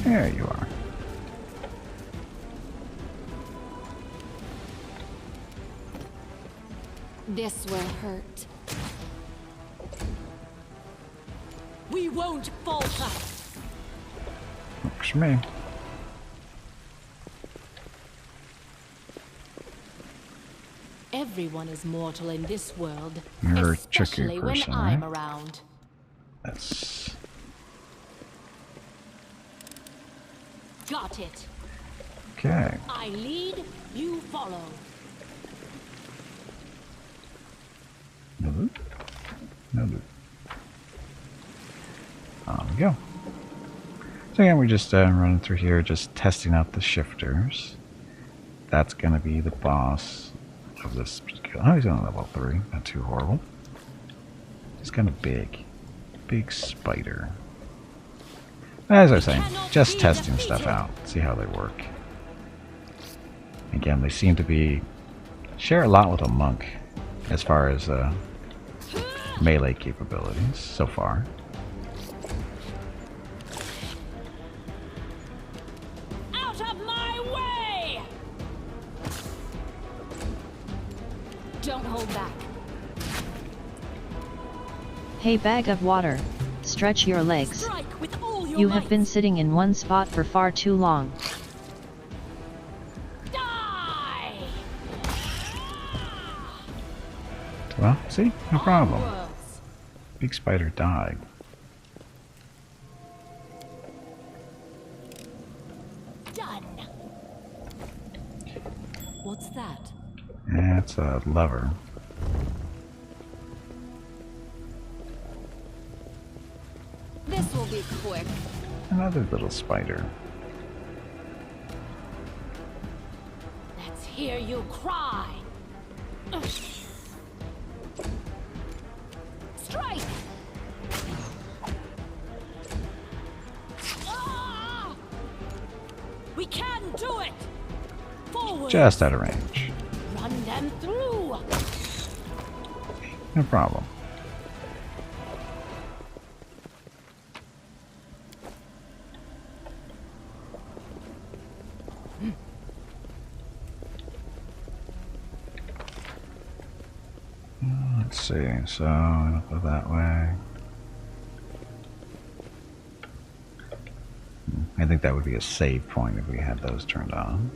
There you are. This will hurt. We won't falter. Works for me. Everyone is mortal in this world, You're a tricky especially when person, I'm right? around. That's... Got it. Okay. I lead, you follow. No loot. No loot. On we go. So again, we're just running through here, just testing out the shifters. That's going to be the boss of this particular... Oh, he's on level 3. Not too horrible. He's kind of big. Big spider. As I was saying, just testing stuff out. See how they work. Again, they seem to be... share a lot with a monk as far as melee capabilities so far. Out of my way! Don't hold back. Hey, bag of water, stretch your legs. Strike with all your You might. have been sitting in one spot for far too long. Die! Well, see? No problem. Onwards. Big spider died. Done. What's that? That's a lever. This will be quick. Another little spider. Let's hear you cry. Strike! Ah! We can do it! Forward! Just out of range. Run them through! No problem. Let's see, so I'll go that way. I think that would be a save point if we had those turned on.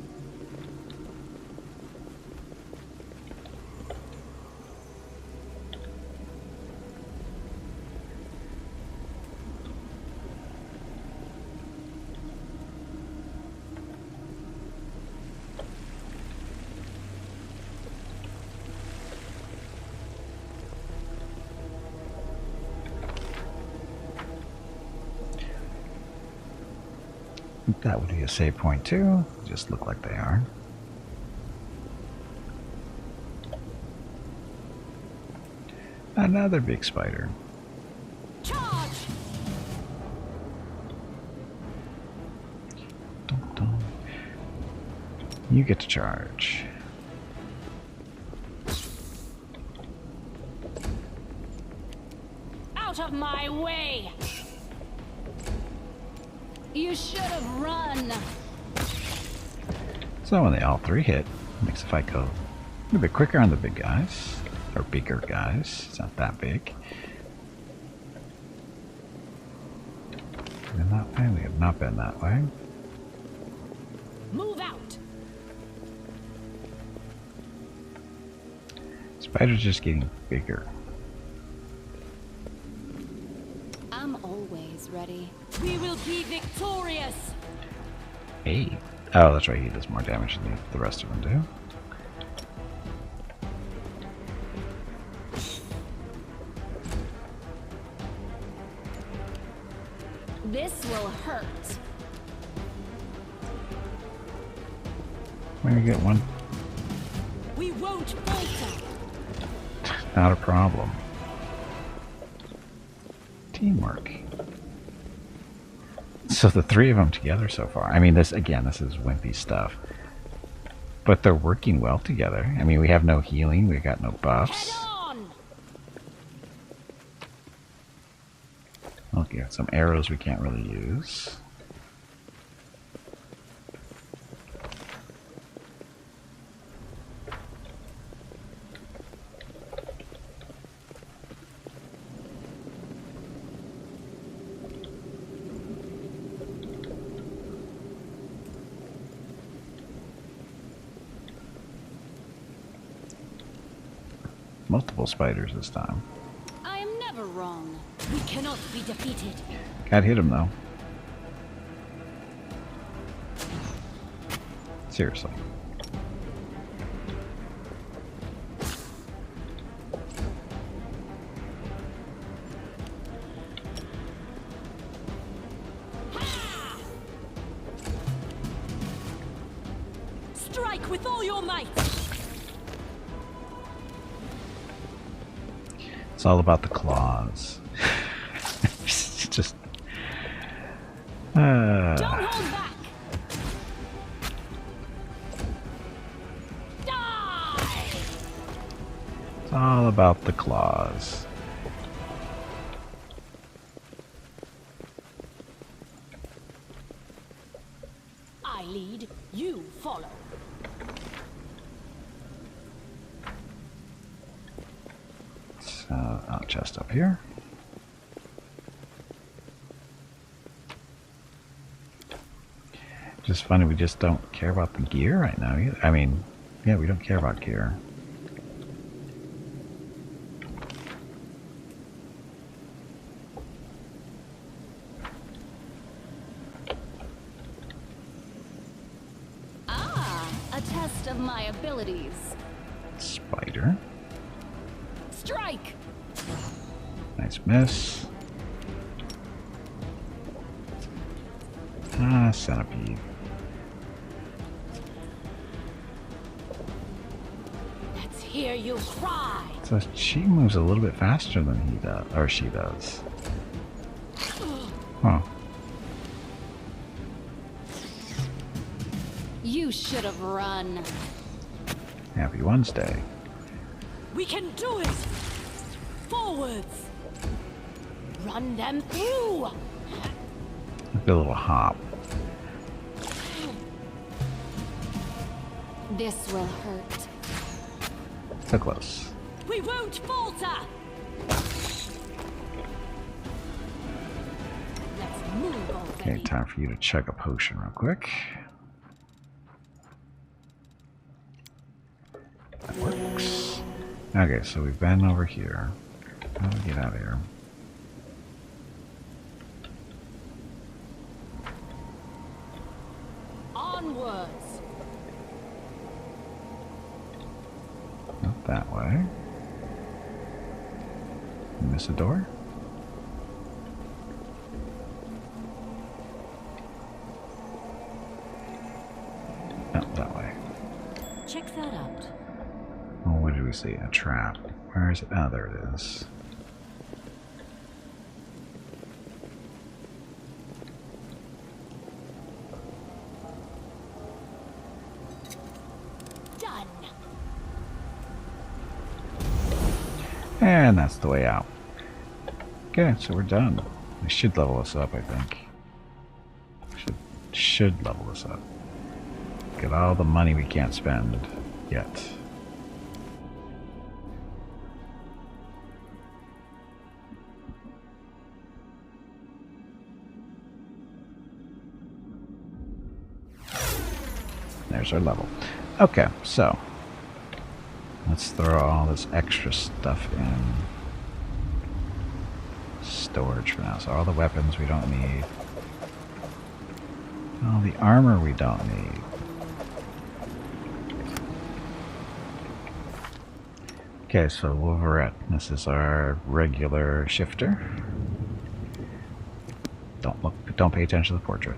That would be a save point too. Just look like they are. Another big spider. Charge! Dun, dun. You get to charge. Out of my way! You should have run. So when they all three hit, it makes the fight go a little bit quicker on the big guys. Or bigger guys. It's not that big. Been that way? We have not been that way. Move out. Spider's just getting bigger. I'm always ready. We will be victorious. Hey. Oh, that's right. He does more damage than the rest of them do. This will hurt. Maybe get one. We won't falter. Not a problem. Teamwork. So the three of them together so far. I mean, this is wimpy stuff. But they're working well together. I mean, we have no healing. We got no buffs. Head on. Okay, some arrows we can't really use. Multiple spiders this time. I am never wrong. We cannot be defeated. Can't hit him though. Seriously. Strike with all your might. It's all about the claws. It's just... Don't hold back. Die. It's all about the claws. I lead, you follow. Out chest up here. Just funny, we just don't care about the gear right now either. I mean, yeah, we don't care about gear. Ah, a test of my abilities. Spider. Strike. Nice miss. Ah, centipede. Let's hear you cry. So she moves a little bit faster than he does, or she does. Huh. You should have run. Happy Wednesday. We can do it. Forwards. Run them through. Look at a little hop. This will hurt. So close. We won't falter. Let's move already. Okay, time for you to chug a potion real quick. That works. Okay, so we've been over here. How do we get out of here? Onwards. Not that way. Miss a door? No, that way. Check that out. Oh, what did we see? A trap. Where is it? Oh, there it is. Done. And that's the way out. Okay, so we're done. We should level us up, I think. Should level us up. Get all the money we can't spend yet. There's our level. Okay, so let's throw all this extra stuff in storage for now. So all the weapons we don't need. All the armor we don't need. Okay, so Wolverette. This is our regular shifter. Don't pay attention to the portrait.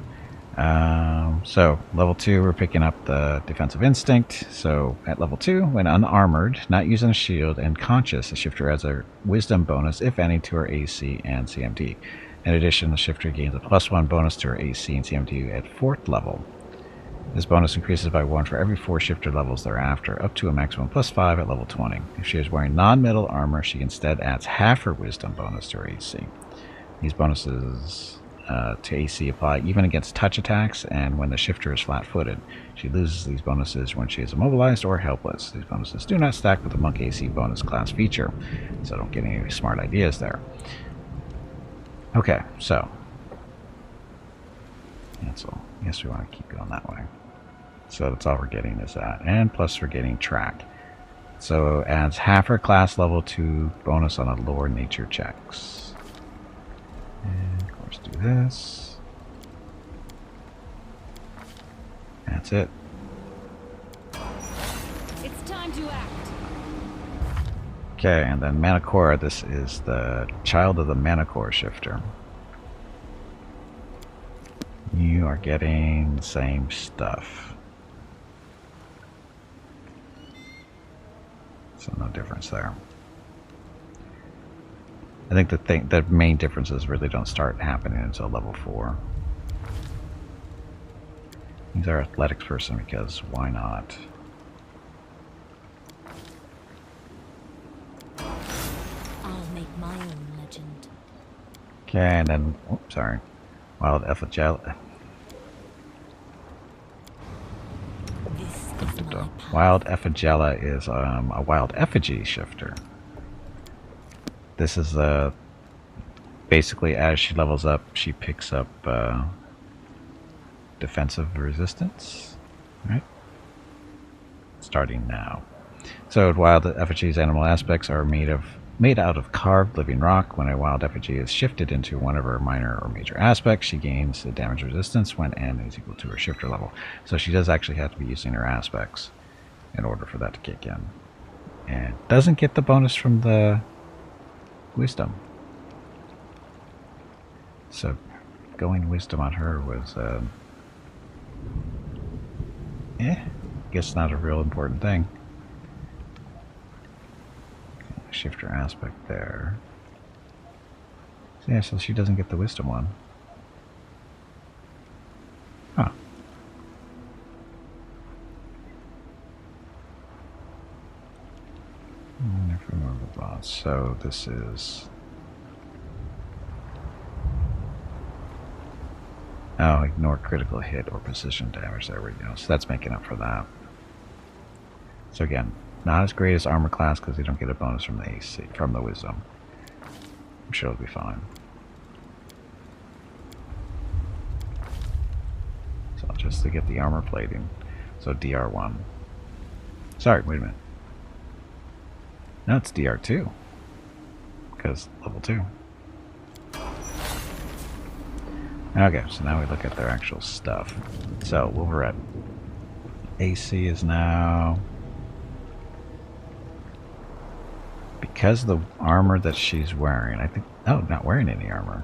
So level 2, we're picking up the defensive instinct. So at level 2, when unarmored, not using a shield, and conscious, the shifter has a wisdom bonus, if any, to her AC and CMD. In addition, the shifter gains a +1 bonus to her AC and CMD at 4th level. This bonus increases by 1 for every 4 shifter levels thereafter, up to a maximum +5 at level 20. If she is wearing non-metal armor, she instead adds half her wisdom bonus to her AC. These bonuses to AC apply even against touch attacks and when the shifter is flat-footed. She loses these bonuses when she is immobilized or helpless. These bonuses do not stack with the monk AC bonus class feature, so don't get any smart ideas there. Okay, so cancel. Yes, we want to keep going that way. So that's all we're getting is that, and plus we're getting track. So adds half her class level 2 bonus on a lore nature checks. And of course do this. That's it. It's time to act. Okay, and then Manticore, this is the child of the Manticore shifter. You are getting the same stuff. So no difference there. I think the main differences really don't start happening until level 4. He's our athletics person because why not? I'll make my own legend. Okay, and then, oops, sorry. Wild Effigy. This is my path. Wild Effigella is a wild effigy shifter. This is basically as she levels up, she picks up defensive resistance, right? Starting now. So wild effigy's animal aspects are made out of carved living rock. When a wild effigy is shifted into one of her minor or major aspects, she gains the damage resistance when n is equal to her shifter level. So she does actually have to be using her aspects in order for that to kick in. And doesn't get the bonus from the wisdom. So going wisdom on her was, guess not a real important thing. Shift her aspect there. So yeah, so she doesn't get the wisdom one. Huh. So this is... Oh, ignore critical hit or precision damage. There we go. So that's making up for that. So again, not as great as armor class because you don't get a bonus from the AC, from the wisdom. I'm sure it'll be fine. So just to get the armor plating. So DR1. Sorry, wait a minute. No, it's DR2. Because level 2. Okay, so now we look at their actual stuff. So, Wolverette. AC is now... Because the armor that she's wearing, I think... Oh, not wearing any armor.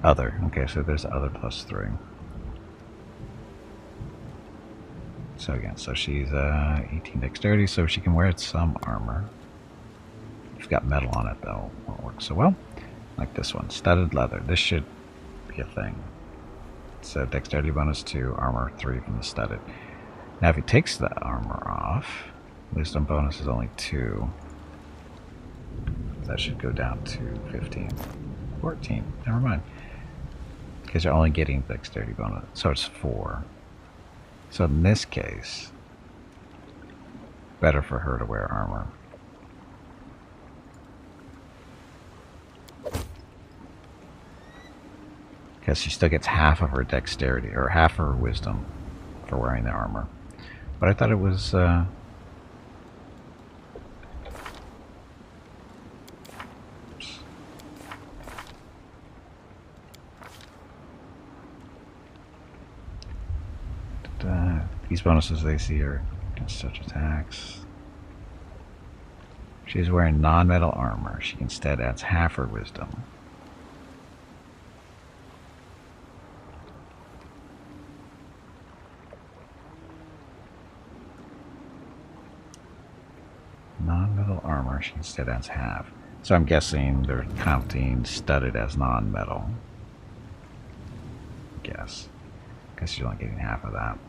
Other. Okay, so there's other +3. So again, so she's 18 dexterity, so she can wear some armor. She's got metal on it though, won't work so well. Like this one, studded leather. This should be a thing. So dexterity bonus 2, armor 3 from the studded. Now if he takes the armor off, wisdom bonus is only 2. That should go down to 15. 14, never mind. Because you're only getting dexterity bonus, so it's 4. So in this case, better for her to wear armor. Because she still gets half of her dexterity, or half her wisdom for wearing the armor. But I thought it was... These bonuses they see are against such attacks. She's wearing non-metal armor. She instead adds half her wisdom. Non-metal armor, she instead adds half. So I'm guessing they're counting studded as non-metal. I guess. Because she's only getting half of that.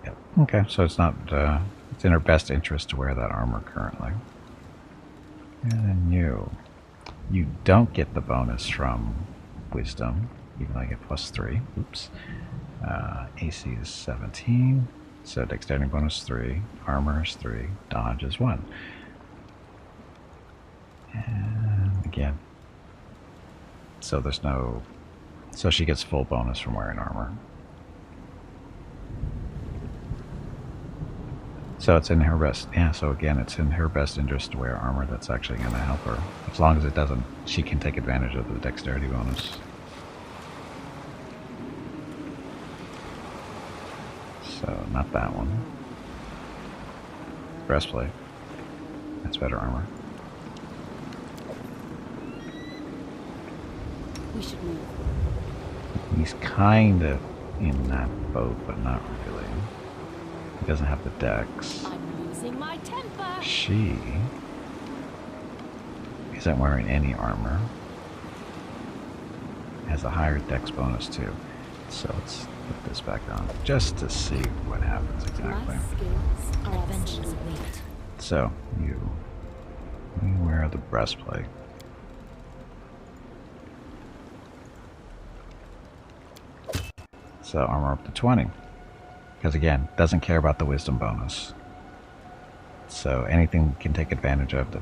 Yep. Okay, so it's not, it's in her best interest to wear that armor currently. And then you don't get the bonus from wisdom, even though I get +3. Oops. AC is 17, so dexterity bonus 3, armor is 3, dodge is 1. And again, so there's no, so she gets full bonus from wearing armor. So it's in her best, yeah, so again, it's in her best interest to wear armor. That's actually going to help her. As long as it doesn't, she can take advantage of the dexterity bonus. So, not that one. Breastplate. That's better armor. We should move. He's kind of in that boat, but not really. He doesn't have the dex. I'm losing my temper. She isn't wearing any armor. Has a higher dex bonus too. So let's put this back on just to see what happens exactly. My skills are Adventures wait. So you wear the breastplate. So armor up to 20. Because again, doesn't care about the wisdom bonus. So anything can take advantage of the,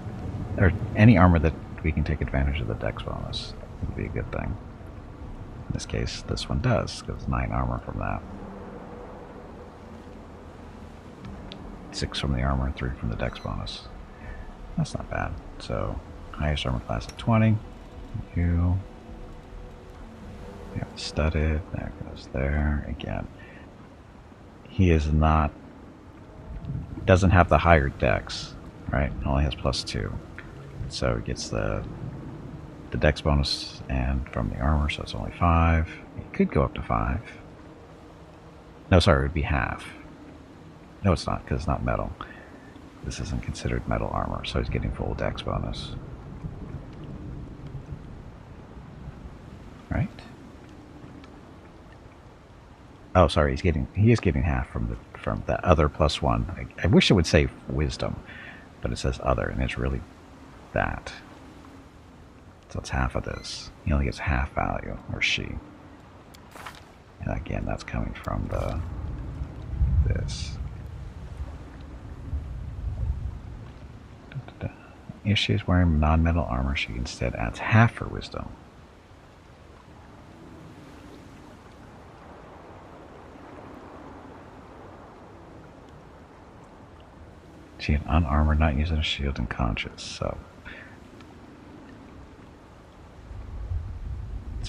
or any armor that we can take advantage of the dex bonus would be a good thing. In this case, this one does, because 9 armor from that. 6 from the armor and 3 from the dex bonus. That's not bad. So highest armor class at 20. You have studded. There it goes there again. he is not, doesn't have the higher dex, right? It only has +2. So he gets the dex bonus and from the armor, so it's only 5. It could go up to 5. No, sorry, it would be half. No, it's not, because it's not metal. This isn't considered metal armor, so he's getting full dex bonus. Right? Oh, sorry, he is getting half from the other +1. I wish it would say wisdom, but it says other, and it's really that. So it's half of this. He only gets half value, or she. And again, that's coming from this. If she is wearing non-metal armor, she instead adds half her wisdom. She is unarmored, not using a shield, and conscious. So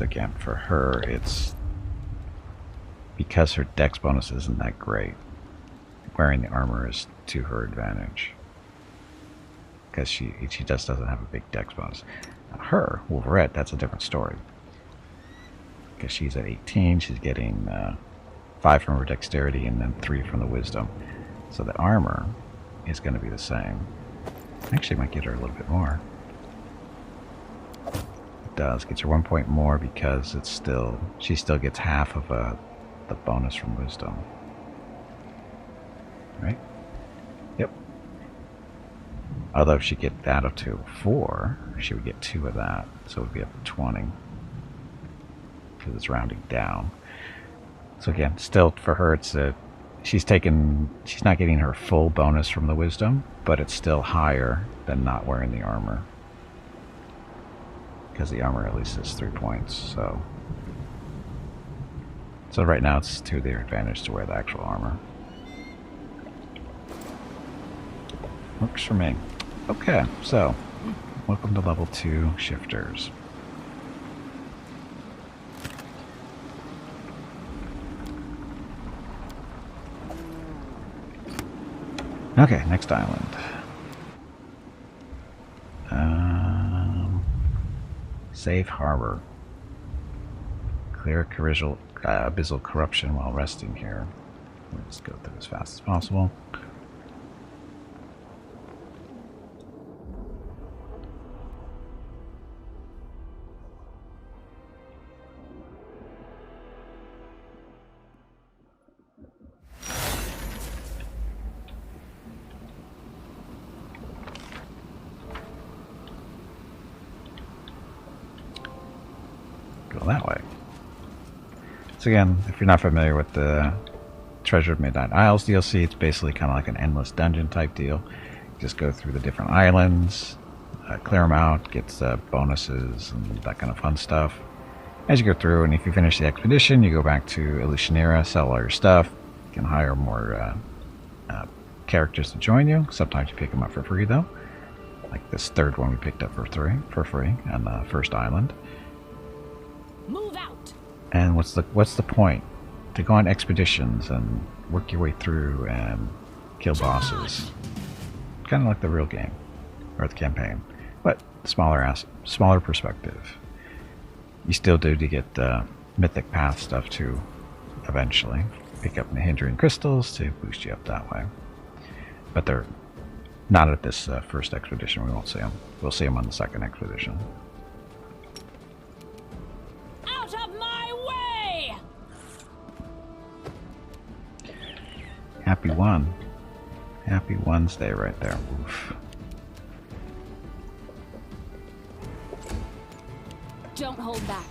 again, for her, it's because her dex bonus isn't that great. Wearing the armor is to her advantage, because she just doesn't have a big dex bonus. Now her, Wolverette, that's a different story. Because she's at 18, she's getting 5 from her dexterity and then 3 from the wisdom. So the armor is going to be the same. Actually, might get her a little bit more. It does. Gets her 1 point more because she still gets half of the bonus from wisdom. Right? Yep. Although if she get that up to 4, she would get 2 of that. So it would be up to 20. Because it's rounding down. So again, still for her, she's not getting her full bonus from the wisdom, but it's still higher than not wearing the armor. Because the armor at least is 3 points, so right now it's to their advantage to wear the actual armor. Works for me. Okay, so welcome to level 2 shifters. Okay, next island. Safe harbor. Clear abyssal corruption while resting here. Let's go through as fast as possible. Go that way. So again, if you're not familiar with the Treasure of Midnight Isles DLC, it's basically kind of like an endless dungeon type deal. You just go through the different islands, clear them out, get bonuses and that kind of fun stuff as you go through. And if you finish the expedition, you go back to Illusionera, sell all your stuff. You can hire more characters to join you. Sometimes you pick them up for free though, like this third one we picked up for free on the first island. Move out. And what's the point? To go on expeditions and work your way through and kill bosses. Kind of like the real game, or the campaign, but smaller perspective. You still do to get mythic path stuff too. Eventually, pick up Nihindrian crystals to boost you up that way. But they're not at this first expedition. We won't see them. We'll see them on the second expedition. Happy Wednesday right there. Oof. Don't hold back.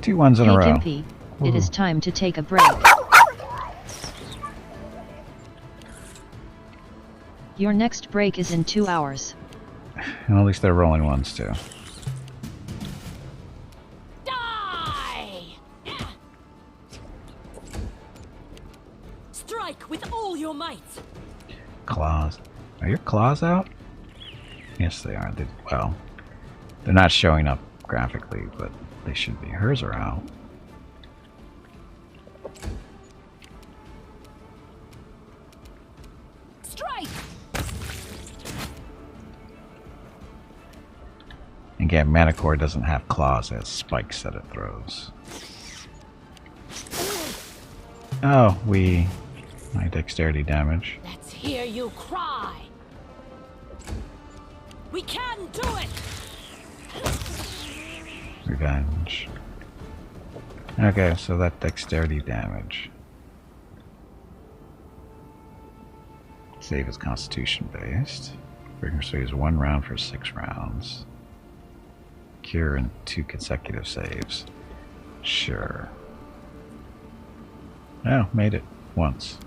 2 ones in a row. Gimpy, it is time to take a break. Your next break is in 2 hours. And at least they're rolling ones too. With all your might. Claws. Are your claws out? Yes, they are. Well, they're not showing up graphically, but they should be. Hers are out. Again, Manicore doesn't have claws, it has spikes that it throws. Oh, my dexterity damage. Let's hear you cry. We can do it. Revenge. Okay, so that dexterity damage. Save is constitution based. Frequency is 1 round for 6 rounds. Cure in 2 consecutive saves. Sure. Oh, made it once.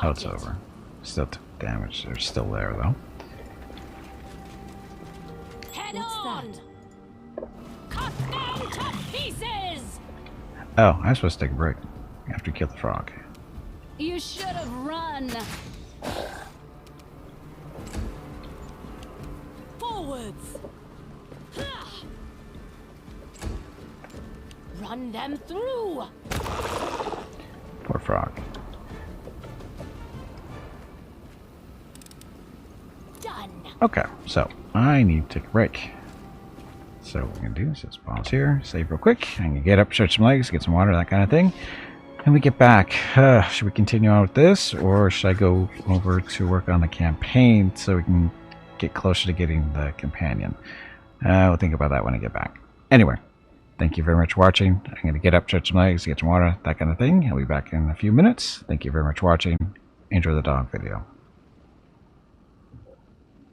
Oh, it's over. Still took damage. They're still there though. Head on. Cut them to pieces. Oh, I'm supposed to take a break after you kill the frog. You should have run. Forwards. Run them through. Poor frog. Done. Okay, so I need to take a break. So what we're going to do is just pause here, save real quick. I'm going to get up, stretch some legs, get some water, that kind of thing. And we get back. Should we continue on with this, or should I go over to work on the campaign so we can get closer to getting the companion? We'll think about that when I get back. Anyway, thank you very much for watching. I'm going to get up, stretch some legs, get some water, that kind of thing. I'll be back in a few minutes. Thank you very much for watching. Enjoy the dog video.